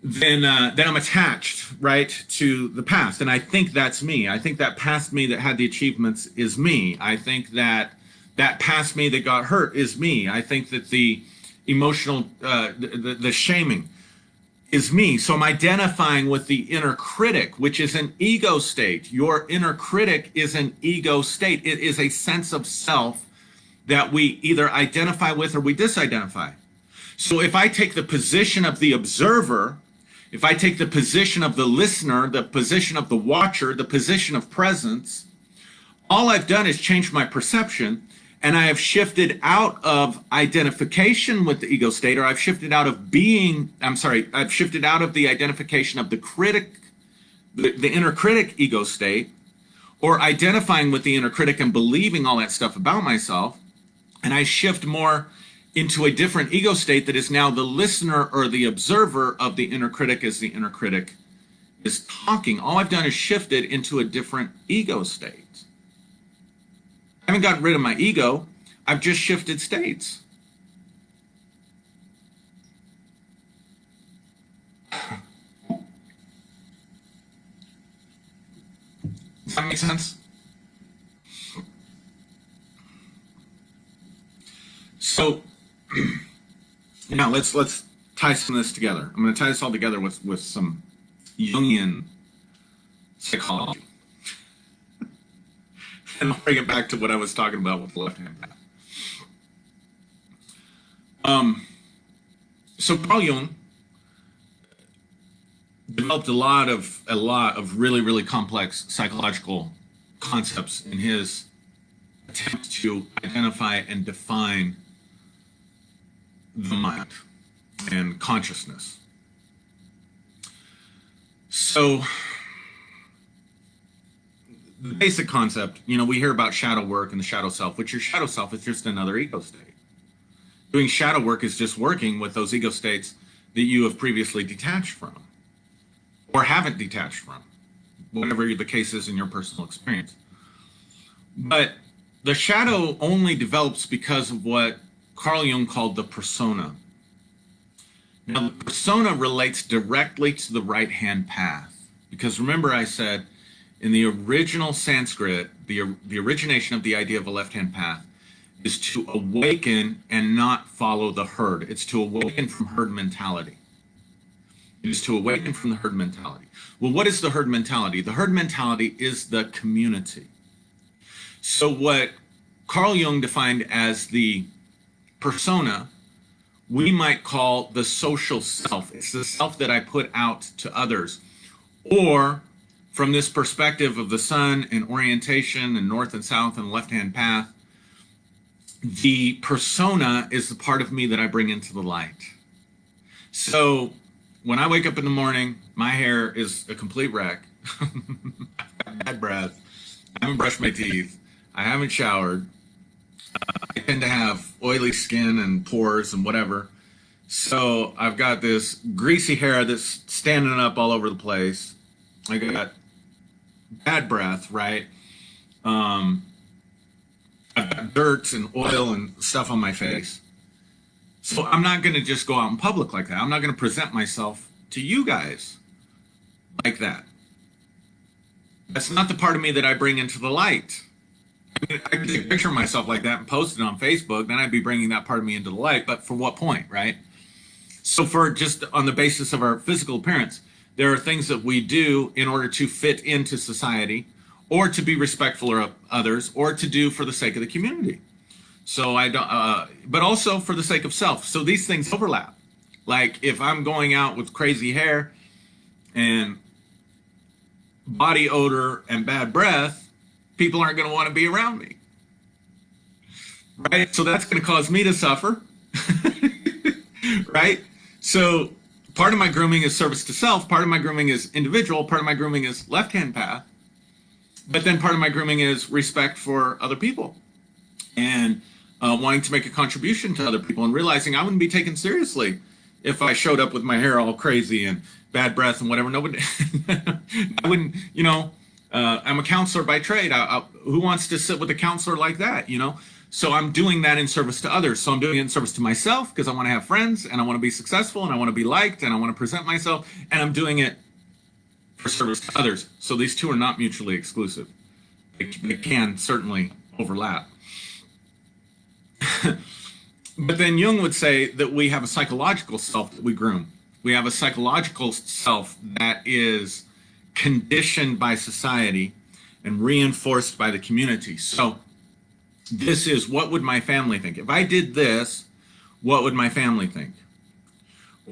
then I'm attached, right, to the past. And I think that's me. I think that past me that had the achievements is me. I think that that past me that got hurt is me. I think that the emotional, the shaming is me. So I'm identifying with the inner critic, which is an ego state. Your inner critic is an ego state. It is a sense of self that we either identify with or we disidentify. So if I take the position of the observer, if I take the position of the listener, the position of the watcher, the position of presence, all I've done is change my perception, and I have shifted out of identification with the ego state, or I've shifted out of I've shifted out of the identification of the critic, the inner critic ego state, or identifying with the inner critic and believing all that stuff about myself, and I shift more into a different ego state that is now the listener or the observer of the inner critic as the inner critic is talking. All I've done is shifted into a different ego state. I haven't gotten rid of my ego. I've just shifted states. Does that make sense? So now let's tie some of this together. I'm going to tie this all together with some Jungian psychology. And I'll bring it back to what I was talking about with the left-hand path. So Carl Jung developed a lot of really, really complex psychological concepts in his attempt to identify and define the mind and consciousness. So the basic concept, we hear about shadow work and the shadow self, which your shadow self is just another ego state. Doing shadow work is just working with those ego states that you have previously detached from or haven't detached from, whatever the case is in your personal experience. But the shadow only develops because of what Carl Jung called the persona. Now, the persona relates directly to the right-hand path. Because remember I said, in the original Sanskrit, the origination of the idea of a left-hand path is to awaken and not follow the herd. It's to awaken from herd mentality. It is to awaken from the herd mentality. Well, what is the herd mentality? The herd mentality is the community. So what Carl Jung defined as the persona, we might call the social self. It's the self that I put out to others. Or from this perspective of the sun and orientation and north and south and left-hand path, the persona is the part of me that I bring into the light. So when I wake up in the morning, my hair is a complete wreck. Bad breath. I haven't brushed my teeth. I haven't showered. I tend to have oily skin and pores and whatever. So I've got this greasy hair that's standing up all over the place. I got bad breath, right? I've got dirt and oil and stuff on my face. So I'm not going to just go out in public like that. I'm not going to present myself to you guys like that. That's not the part of me that I bring into the light. I could take a picture of myself like that and post it on Facebook, then I'd be bringing that part of me into the light, but for what point, right? So for just on the basis of our physical appearance, there are things that we do in order to fit into society or to be respectful of others or to do for the sake of the community. So I don't, but also for the sake of self. So these things overlap. Like if I'm going out with crazy hair and body odor and bad breath, people aren't going to want to be around me. Right? So that's going to cause me to suffer. Right? So part of my grooming is service to self. Part of my grooming is individual. Part of my grooming is left-hand path. But then part of my grooming is respect for other people and wanting to make a contribution to other people and realizing I wouldn't be taken seriously if I showed up with my hair all crazy and bad breath and whatever. Nobody, I wouldn't, I'm a counselor by trade. Who wants to sit with a counselor like that, So I'm doing that in service to others. So I'm doing it in service to myself because I want to have friends and I want to be successful and I want to be liked and I want to present myself. And I'm doing it for service to others. So these two are not mutually exclusive. They can certainly overlap. But then Jung would say that we have a psychological self that we groom. We have a psychological self that is conditioned by society and reinforced by the community. So this is, what would my family think? If I did this, what would my family think?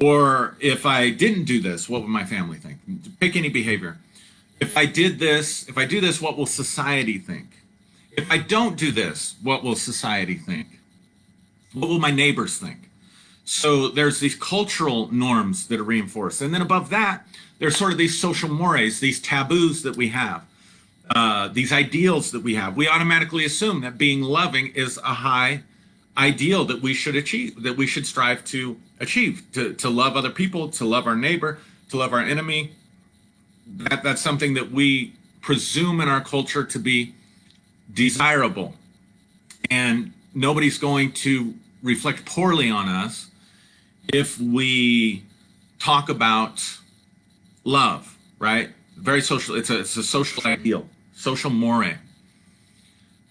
Or if I didn't do this, what would my family think? Pick any behavior. If I do this, what will society think? If I don't do this, what will society think? What will my neighbors think? So there's these cultural norms that are reinforced. And then above that, there's sort of these social mores, these taboos that we have, these ideals that we have. We automatically assume that being loving is a high ideal that we should achieve, that we should strive to achieve, to love other people, to love our neighbor, to love our enemy. That's something that we presume in our culture to be desirable. And nobody's going to reflect poorly on us if we talk about love, right? Very social. It's a social ideal, social more.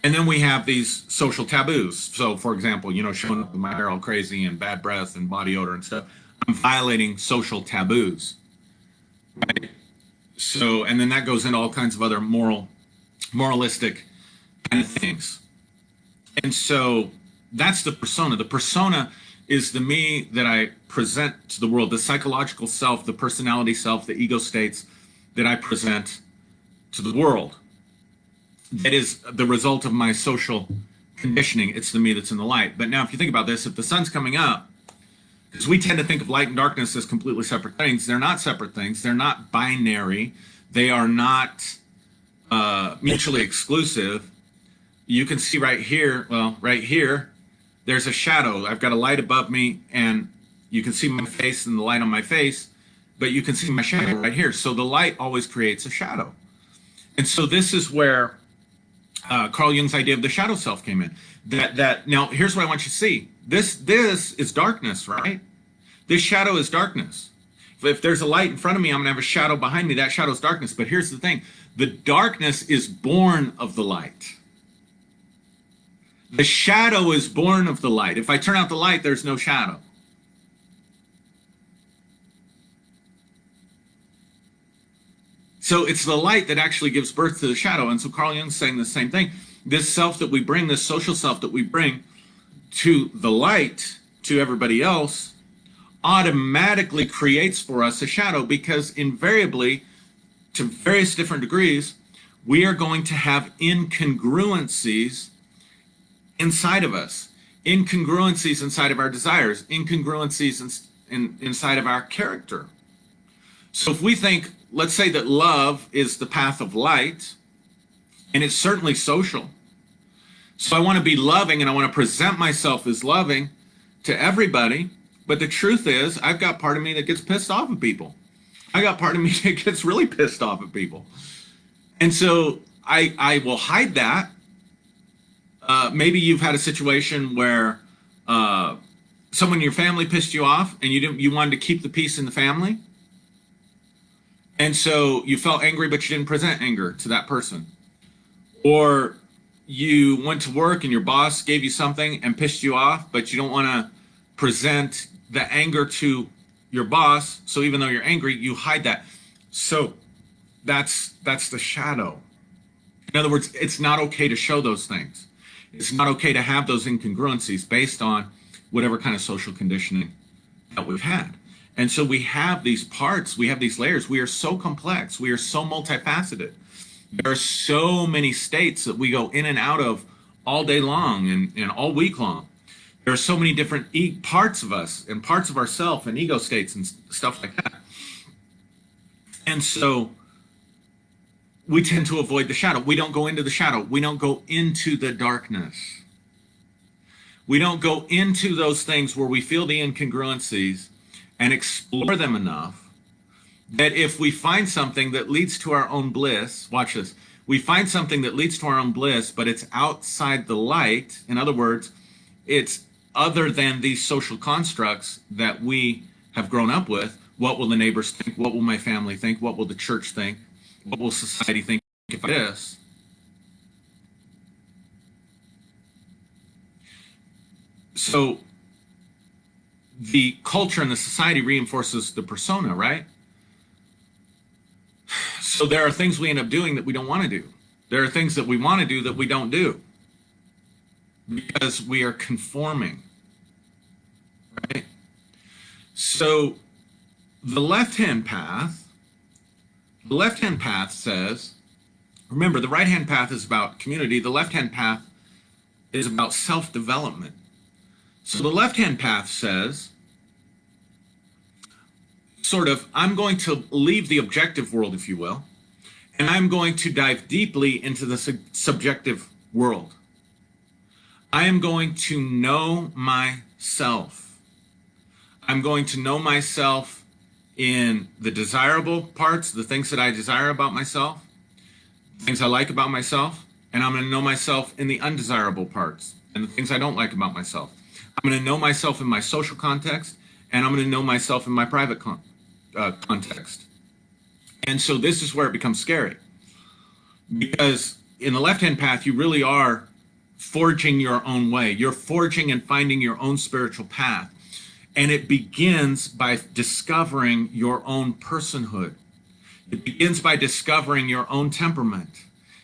And then we have these social taboos. So, for example, showing up with my hair all crazy and bad breath and body odor and stuff. I'm violating social taboos, right? So, and then that goes into all kinds of other moralistic kind of things. And so that's the persona. The persona is the me that I present to the world, the psychological self, the personality self, the ego states that I present to the world. That is the result of my social conditioning. It's the me that's in the light. But now if you think about this, if the sun's coming up, because we tend to think of light and darkness as completely separate things. They're not separate things. They're not binary. They are not mutually exclusive. You can see right here, there's a shadow. I've got a light above me, and you can see my face and the light on my face, but you can see my shadow right here. So the light always creates a shadow. And so this is where Carl Jung's idea of the shadow self came in. Now, here's what I want you to see. This is darkness, right? This shadow is darkness. If there's a light in front of me, I'm going to have a shadow behind me. That shadow is darkness. But here's the thing. The darkness is born of the light. The shadow is born of the light. If I turn out the light, there's no shadow. So it's the light that actually gives birth to the shadow. And so Carl Jung's saying the same thing. This self that we bring, this social self that we bring to the light, to everybody else, automatically creates for us a shadow, because invariably, to various different degrees, we are going to have incongruencies inside of us, incongruencies inside of our desires, incongruencies inside of our character. So if we think, let's say that love is the path of light, and it's certainly social. So I want to be loving and I want to present myself as loving to everybody. But the truth is, I've got part of me that gets pissed off at people. I got part of me that gets really pissed off at people. And so I will hide that. Maybe you've had a situation where someone in your family pissed you off and you wanted to keep the peace in the family. And so you felt angry, but you didn't present anger to that person. Or you went to work and your boss gave you something and pissed you off, but you don't want to present the anger to your boss. So even though you're angry, you hide that. So that's the shadow. In other words, it's not okay to show those things. It's not okay to have those incongruencies based on whatever kind of social conditioning that we've had. And so we have these parts, we have these layers. We are so complex. We are so multifaceted. There are so many states that we go in and out of all day long and all week long. There are so many different parts of us and parts of ourself and ego states and stuff like that. And so we tend to avoid the shadow. We don't go into the shadow. We don't go into the darkness. We don't go into those things where we feel the incongruencies and explore them enough that if we find something that leads to our own bliss, watch this, We find something that leads to our own bliss, but it's outside the light. In other words, it's other than these social constructs that we have grown up with. What will the neighbors think? What will my family think? What will the church think? What will society think if this? So the culture and the society reinforces the persona, right? So there are things we end up doing that we don't want to do. There are things that we want to do that we don't do because we are conforming, right? So the left-hand path says, remember, the right-hand path is about community. The left-hand path is about self-development. So the left-hand path says, sort of, I'm going to leave the objective world, if you will, and I'm going to dive deeply into the subjective world. I am going to know myself. I'm going to know myself in the desirable parts, the things that I desire about myself, things I like about myself, and I'm going to know myself in the undesirable parts and the things I don't like about myself. I'm going to know myself in my social context, and I'm going to know myself in my private context. And so this is where it becomes scary, because in the left-hand path, you really are forging your own way. You're forging and finding your own spiritual path. And it begins by discovering your own personhood. It begins by discovering your own temperament.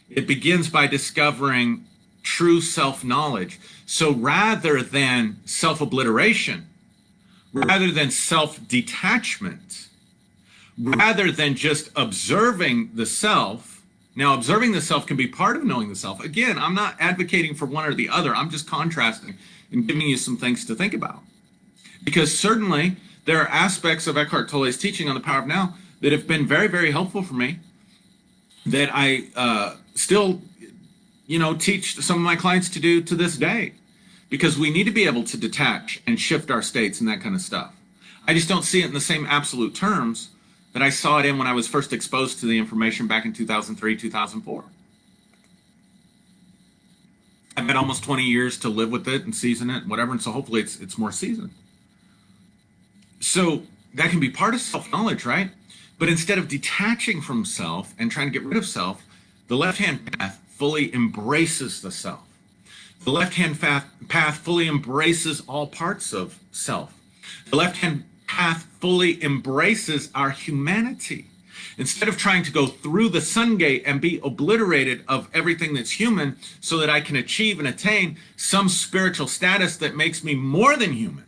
It begins by discovering true self-knowledge. So rather than self-obliteration, rather than self-detachment, rather than just observing the self. Now, observing the self can be part of knowing the self. Again, I'm not advocating for one or the other. I'm just contrasting and giving you some things to think about. Because certainly there are aspects of Eckhart Tolle's teaching on the power of now that have been very, very helpful for me, that I still, teach some of my clients to do to this day, because we need to be able to detach and shift our states and that kind of stuff. I just don't see it in the same absolute terms that I saw it in when I was first exposed to the information back in 2003, 2004. I've had almost 20 years to live with it and season it and whatever, and so hopefully it's more seasoned. So that can be part of self-knowledge, right? But instead of detaching from self and trying to get rid of self, the left-hand path fully embraces the self. The left-hand path fully embraces all parts of self. The left-hand path fully embraces our humanity. Instead of trying to go through the sun gate and be obliterated of everything that's human so that I can achieve and attain some spiritual status that makes me more than human,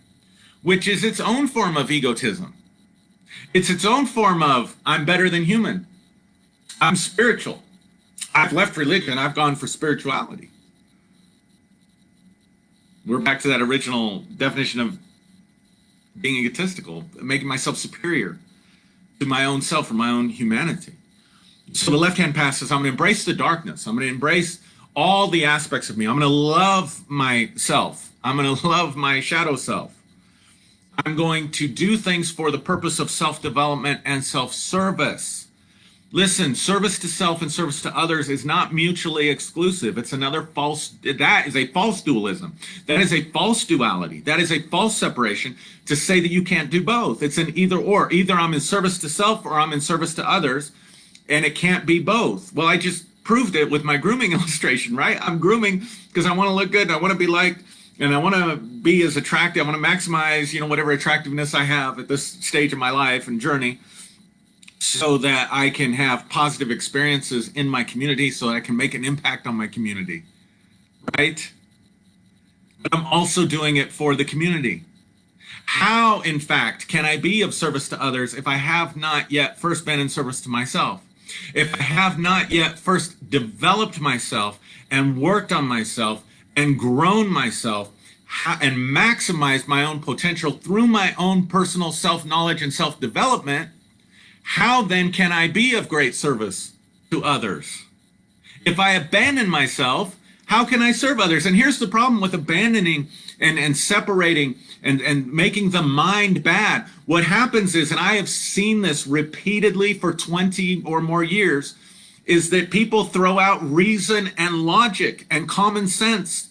which is its own form of egotism. It's its own form of, I'm better than human. I'm spiritual. I've left religion. I've gone for spirituality. We're back to that original definition of being egotistical, making myself superior to my own self or my own humanity. So the left-hand path says, I'm going to embrace the darkness. I'm going to embrace all the aspects of me. I'm going to love myself. I'm going to love my shadow self. I'm going to do things for the purpose of self-development and self-service. Listen, service to self and service to others is not mutually exclusive. It's another that is a false dualism. That is a false duality. That is a false separation to say that you can't do both. It's an either or. Either I'm in service to self or I'm in service to others, and it can't be both. Well, I just proved it with my grooming illustration, right? I'm grooming because I want to look good and I want to be liked and I want to be as attractive. I want to maximize, whatever attractiveness I have at this stage of my life and journey, so that I can have positive experiences in my community, so that I can make an impact on my community, right? But I'm also doing it for the community. How, in fact, can I be of service to others if I have not yet first been in service to myself? If I have not yet first developed myself and worked on myself and grown myself and maximized my own potential through my own personal self-knowledge and self-development, how then can I be of great service to others? If I abandon myself, how can I serve others? And here's the problem with abandoning and separating and making the mind bad. What happens is, and I have seen this repeatedly for 20 or more years, is that people throw out reason and logic and common sense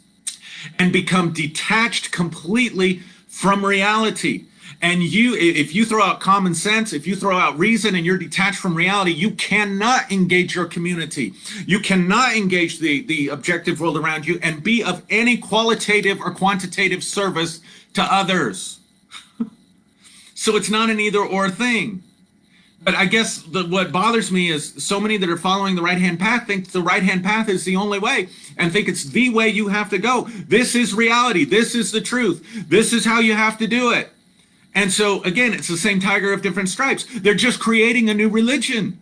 and become detached completely from reality. And if you throw out common sense, if you throw out reason and you're detached from reality, you cannot engage your community. You cannot engage the objective world around you and be of any qualitative or quantitative service to others. So it's not an either or thing. But I guess what bothers me is so many that are following the right-hand path think the right-hand path is the only way and think it's the way you have to go. This is reality. This is the truth. This is how you have to do it. And so, again, it's the same tiger of different stripes. They're just creating a new religion.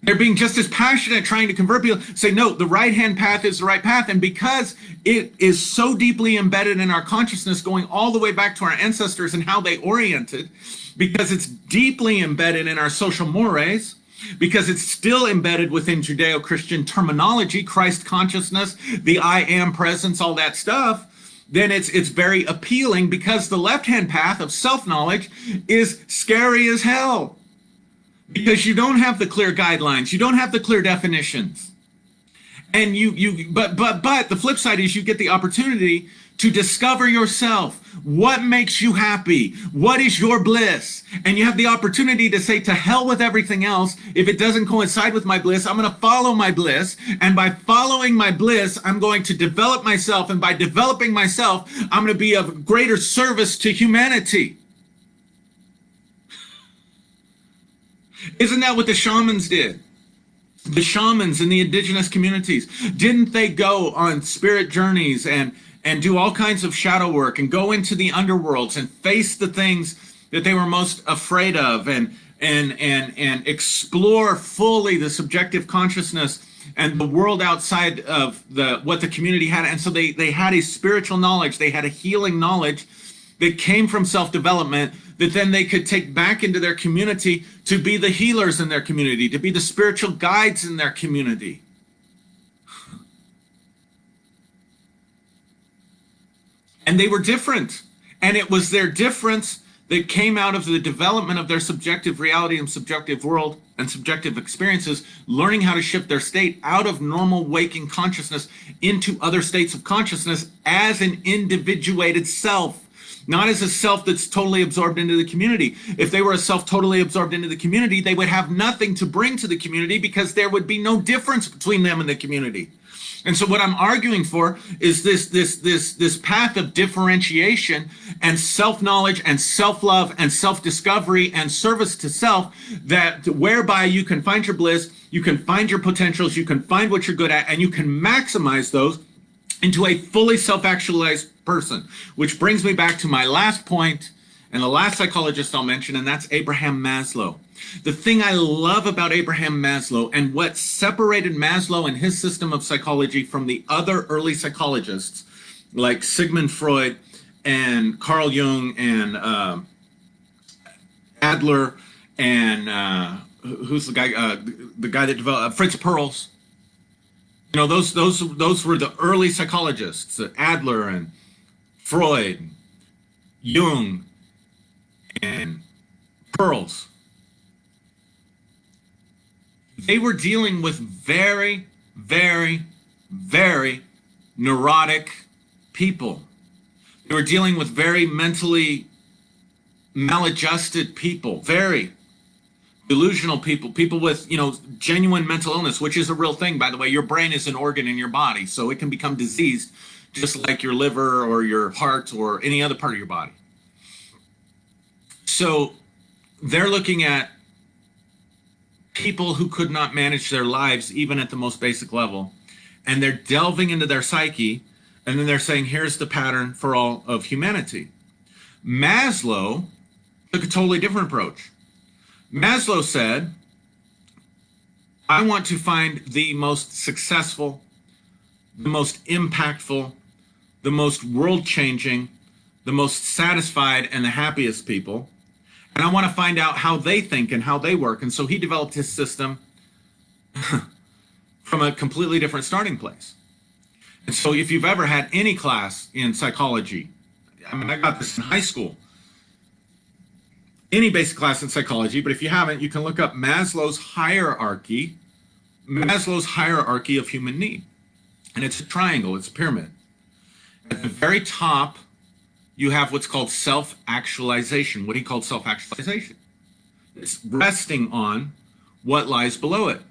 They're being just as passionate trying to convert people, say, no, the right-hand path is the right path. And because it is so deeply embedded in our consciousness, going all the way back to our ancestors and how they oriented, because it's deeply embedded in our social mores, because it's still embedded within Judeo-Christian terminology, Christ consciousness, the I am presence, all that stuff, then it's very appealing, because the left-hand path of self-knowledge is scary as hell. Because you don't have the clear guidelines, you don't have the clear definitions. And but the flip side is you get the opportunity to discover yourself. What makes you happy? What is your bliss? And you have the opportunity to say, to hell with everything else. If it doesn't coincide with my bliss, I'm going to follow my bliss. And by following my bliss, I'm going to develop myself. And by developing myself, I'm going to be of greater service to humanity. Isn't that what the shamans did? The shamans in the indigenous communities, didn't they go on spirit journeys and do all kinds of shadow work and go into the underworlds and face the things that they were most afraid of and explore fully the subjective consciousness and the world outside of what the community had? And so they had a spiritual knowledge, they had a healing knowledge that came from self-development that then they could take back into their community to be the healers in their community, to be the spiritual guides in their community. And they were different. And it was their difference that came out of the development of their subjective reality and subjective world and subjective experiences, learning how to shift their state out of normal waking consciousness into other states of consciousness as an individuated self. Not as a self that's totally absorbed into the community. If they were a self totally absorbed into the community, they would have nothing to bring to the community because there would be no difference between them and the community. And so what I'm arguing for is this path of differentiation and self-knowledge and self-love and self-discovery and service to self, that whereby you can find your bliss, you can find your potentials, you can find what you're good at, and you can maximize those into a fully self-actualized person. Which brings me back to my last point and the last psychologist I'll mention, and that's Abraham Maslow. The thing I love about Abraham Maslow and what separated Maslow and his system of psychology from the other early psychologists like Sigmund Freud and Carl Jung and Adler and who's the guy that developed Fritz Perls. You know, those were the early psychologists, Adler and Freud, Jung, and Perls. They were dealing with very, very, very neurotic people. They were dealing with very mentally maladjusted people, very delusional people, people with, genuine mental illness, which is a real thing, by the way. Your brain is an organ in your body, so it can become diseased just like your liver or your heart or any other part of your body. So they're looking at people who could not manage their lives even at the most basic level, and they're delving into their psyche, and then they're saying, here's the pattern for all of humanity. Maslow took a totally different approach. Maslow said, I want to find the most successful, the most impactful, the most world-changing, the most satisfied, and the happiest people. And I want to find out how they think and how they work. And so he developed his system from a completely different starting place. And so if you've ever had any class in psychology, I got this in high school. any basic class in psychology, but if you haven't, you can look up Maslow's hierarchy of human need. And it's a triangle, it's a pyramid. At the very top, you have what's called self-actualization. What he called self-actualization. It's resting on what lies below it.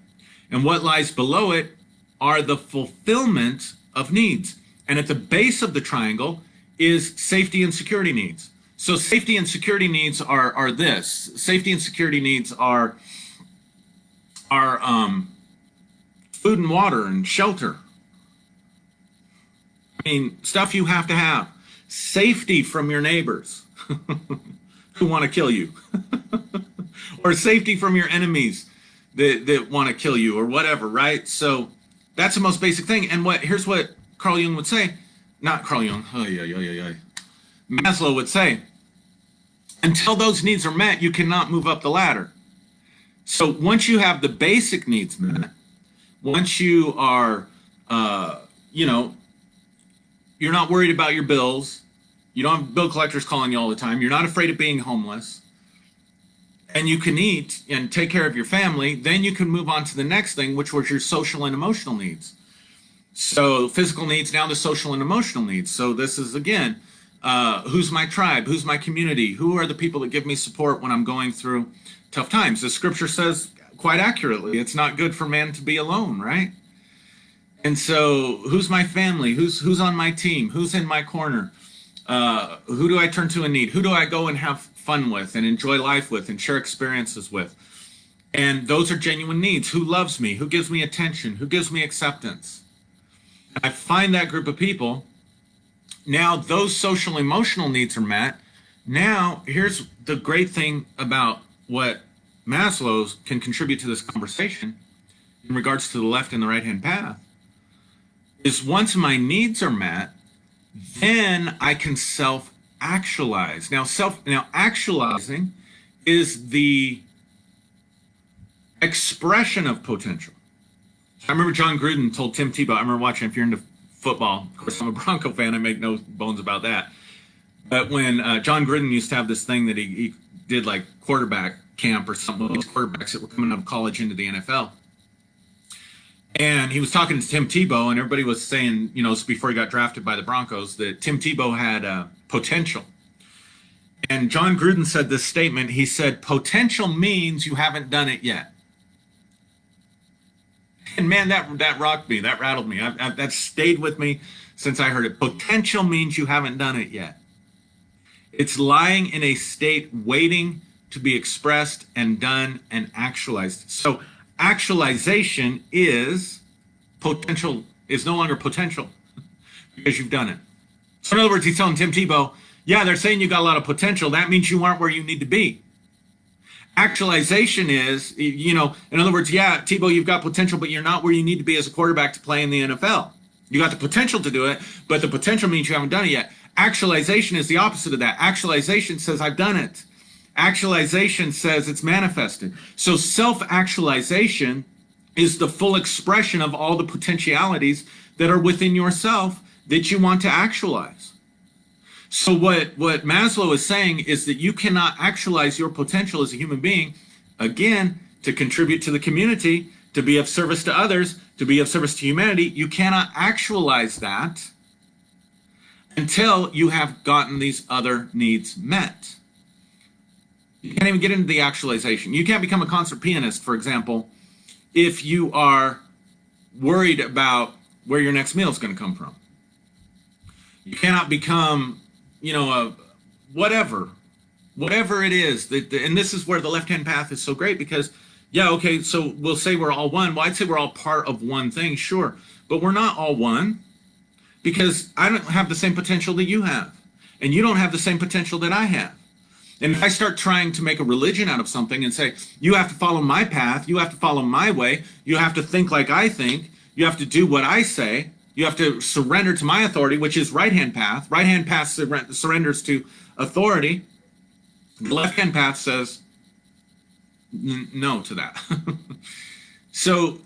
And what lies below it are the fulfillment of needs. And at the base of the triangle is safety and security needs. So safety and security needs are this. Safety and security needs are food and water and shelter. I mean, stuff you have to have. Safety from your neighbors who want to kill you. Or safety from your enemies that want to kill you or whatever, right? So that's the most basic thing. And here's what Carl Jung would say. Not Carl Jung. Maslow would say, until those needs are met, you cannot move up the ladder. So once you have the basic needs met, once you are, you're not worried about your bills, you don't have bill collectors calling you all the time, you're not afraid of being homeless, and you can eat and take care of your family, then you can move on to the next thing, which was your social and emotional needs. So physical needs, now the social and emotional needs. So this is, again, who's my tribe? Who's my community? Who are the people that give me support when I'm going through tough times? The scripture says quite accurately, it's not good for man to be alone, right? And so who's my family? Who's on my team? Who's in my corner? Who do I turn to in need? Who do I go and have fun with and enjoy life with and share experiences with? And those are genuine needs. Who loves me? Who gives me attention? Who gives me acceptance? And I find that group of people. Now those social emotional needs are met. Now here's the great thing about what Maslow's can contribute to this conversation in regards to the left and the right hand path is once my needs are met, then I can self-actualize. Now actualizing is the expression of potential. I remember John Gruden told Tim Tebow, I remember watching, if you're into football, of course I'm a Bronco fan, I make no bones about that. But when John Gruden used to have this thing that he did like quarterback camp or something, those quarterbacks that were coming out of college into the NFL. And he was talking to Tim Tebow, and everybody was saying, before he got drafted by the Broncos, that Tim Tebow had potential. And John Gruden said this statement. He said, potential means you haven't done it yet. And man, that rocked me. That rattled me. That stayed with me since I heard it. Potential means you haven't done it yet. It's lying in a state waiting to be expressed and done and actualized. So actualization is potential, is no longer potential because you've done it. So in other words, he's telling Tim Tebow, yeah, they're saying you got a lot of potential. That means you aren't where you need to be. Actualization is, in other words, yeah, Tebow, you've got potential, but you're not where you need to be as a quarterback to play in the NFL. You got the potential to do it, but the potential means you haven't done it yet. Actualization is the opposite of that. Actualization says, I've done it. Actualization says it's manifested. So self-actualization is the full expression of all the potentialities that are within yourself that you want to actualize. So what Maslow is saying is that you cannot actualize your potential as a human being, again, to contribute to the community, to be of service to others, to be of service to humanity. You cannot actualize that until you have gotten these other needs met. You can't even get into the actualization. You can't become a concert pianist, for example, if you are worried about where your next meal is going to come from. You cannot become, whatever it is. And this is where the left-hand path is so great because, yeah, okay, so we'll say we're all one. Well, I'd say we're all part of one thing, sure. But we're not all one because I don't have the same potential that you have. And you don't have the same potential that I have. And if I start trying to make a religion out of something and say, you have to follow my path, you have to follow my way, you have to think like I think, you have to do what I say, you have to surrender to my authority, which is right-hand path. Right-hand path surrenders to authority. The left-hand path says no to that. So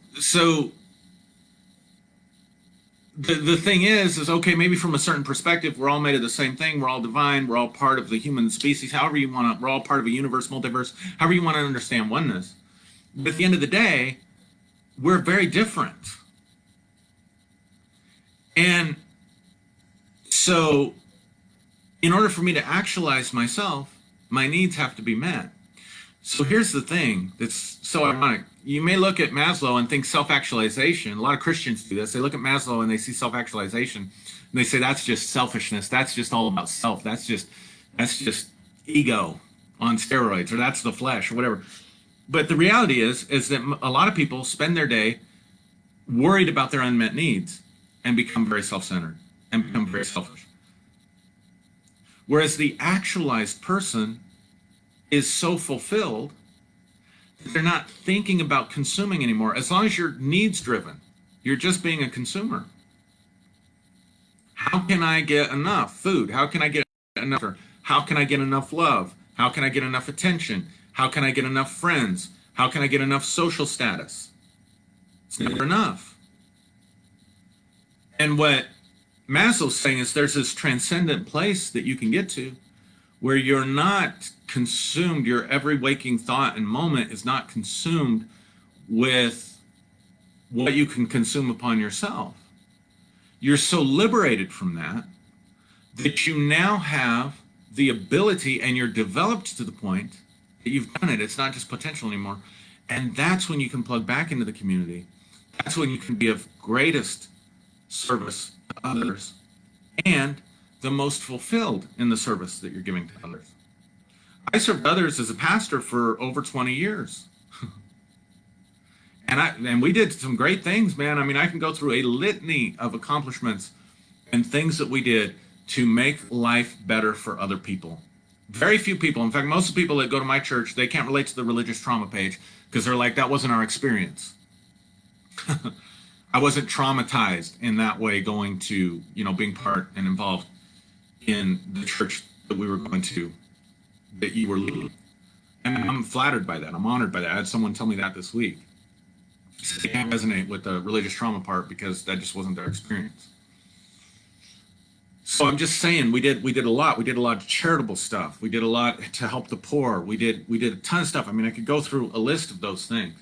the thing is okay, maybe from a certain perspective, we're all made of the same thing. We're all divine. We're all part of the human species. However you want to, we're all part of a universe, multiverse. However you want to understand oneness. But at the end of the day, we're very different. And so, in order for me to actualize myself, my needs have to be met. So here's the thing that's so ironic. You may look at Maslow and think self-actualization. A lot of Christians do this. They look at Maslow and they see self-actualization, and they say that's just selfishness. That's just all about self. That's just ego on steroids, or that's the flesh, or whatever. But the reality is that a lot of people spend their day worried about their unmet needs and become very self-centered and become very selfish. Whereas the actualized person is so fulfilled that they're not thinking about consuming anymore. As long as you're needs driven, you're just being a consumer. How can I get enough food? How can I get enough? How can I get enough love? How can I get enough attention? How can I get enough friends? How can I get enough social status? It's never enough. And what Maslow's saying is there's this transcendent place that you can get to where you're not consumed, your every waking thought and moment is not consumed with what you can consume upon yourself. You're so liberated from that that you now have the ability, and you're developed to the point that you've done it. It's not just potential anymore. And that's when you can plug back into the community. That's when you can be of greatest service to others and the most fulfilled in the service that you're giving to others. I served others as a pastor for over 20 years. And we did some great things, man. I mean, I can go through a litany of accomplishments and things that we did to make life better for other people. Very few people, in fact, most of the people that go to my church, they can't relate to the religious trauma page because they're like, that wasn't our experience. I wasn't traumatized in that way going to, being part and involved in the church that we were going to, that you were leading. And I'm flattered by that. I'm honored by that. I had someone tell me that this week. They can't resonate with the religious trauma part because that just wasn't their experience. So I'm just saying we did a lot. We did a lot of charitable stuff. We did a lot to help the poor. We did a ton of stuff. I mean, I could go through a list of those things.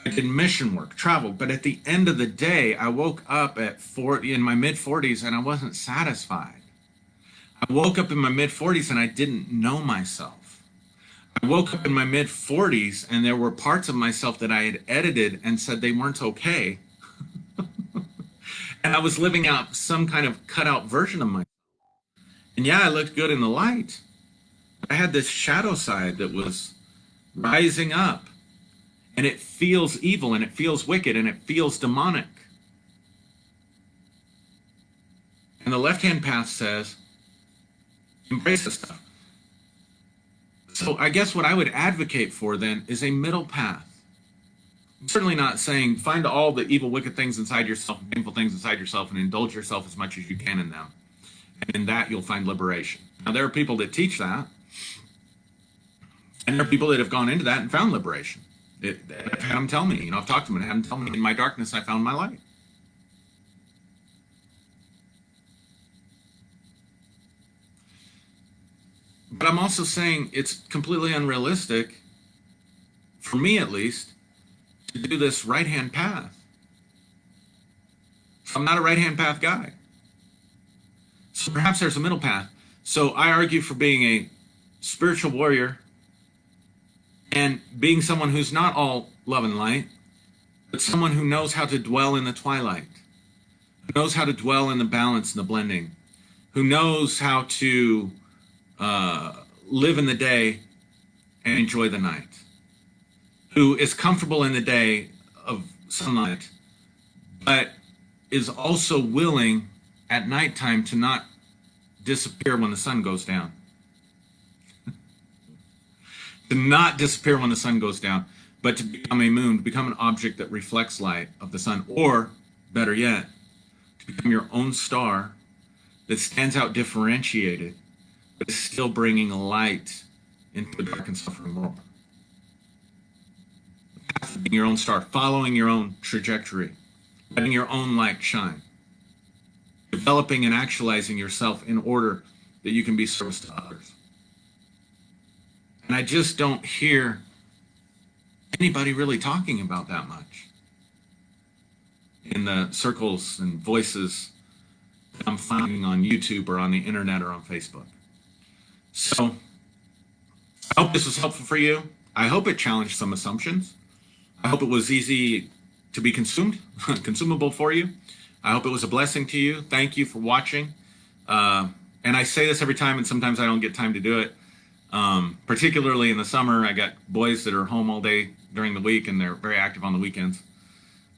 I did mission work, traveled, but at the end of the day, I woke up at 40 in my mid 40s and I wasn't satisfied. I woke up in my mid 40s and I didn't know myself. I woke up in my mid 40s and there were parts of myself that I had edited and said they weren't okay. And I was living out some kind of cut out version of myself. And yeah, I looked good in the light. I had this shadow side that was rising up. And it feels evil and it feels wicked and it feels demonic. And the left-hand path says, embrace this stuff. So I guess what I would advocate for then is a middle path. I'm certainly not saying find all the evil, wicked things inside yourself, painful things inside yourself, and indulge yourself as much as you can in them. And in that, you'll find liberation. Now, there are people that teach that. And there are people that have gone into that and found liberation. I've had them tell me, I've talked to them and had them tell me, in my darkness, I found my light. But I'm also saying it's completely unrealistic, for me at least, to do this right-hand path. So I'm not a right-hand path guy. So perhaps there's a middle path. So I argue for being a spiritual warrior and being someone who's not all love and light, but someone who knows how to dwell in the twilight, who knows how to dwell in the balance and the blending, who knows how to live in the day and enjoy the night, who is comfortable in the day of sunlight, but is also willing at nighttime to not disappear when the sun goes down. To not disappear when the sun goes down, but to become a moon, to become an object that reflects light of the sun, or better yet, to become your own star that stands out differentiated, but is still bringing light into a dark and suffering world. The path of being your own star, following your own trajectory, letting your own light shine, developing and actualizing yourself in order that you can be service to others. And I just don't hear anybody really talking about that much in the circles and voices that I'm finding on YouTube or on the internet or on Facebook. So I hope this was helpful for you. I hope it challenged some assumptions. I hope it was easy to be consumed, consumable for you. I hope it was a blessing to you. Thank you for watching. And I say this every time, and sometimes I don't get time to do it. Particularly in the summer, I got boys that are home all day during the week, and they're very active on the weekends.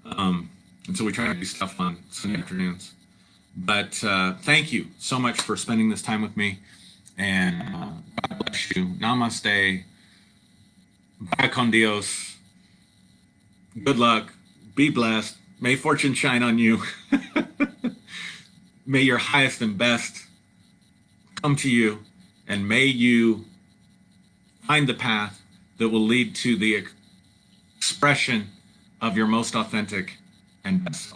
And so we try to do stuff on Sunday afternoons. But thank you so much for spending this time with me. And God bless you. Namaste. Vaya con Dios. Good luck. Be blessed. May fortune shine on you. May your highest and best come to you. And may you find the path that will lead to the expression of your most authentic and best self.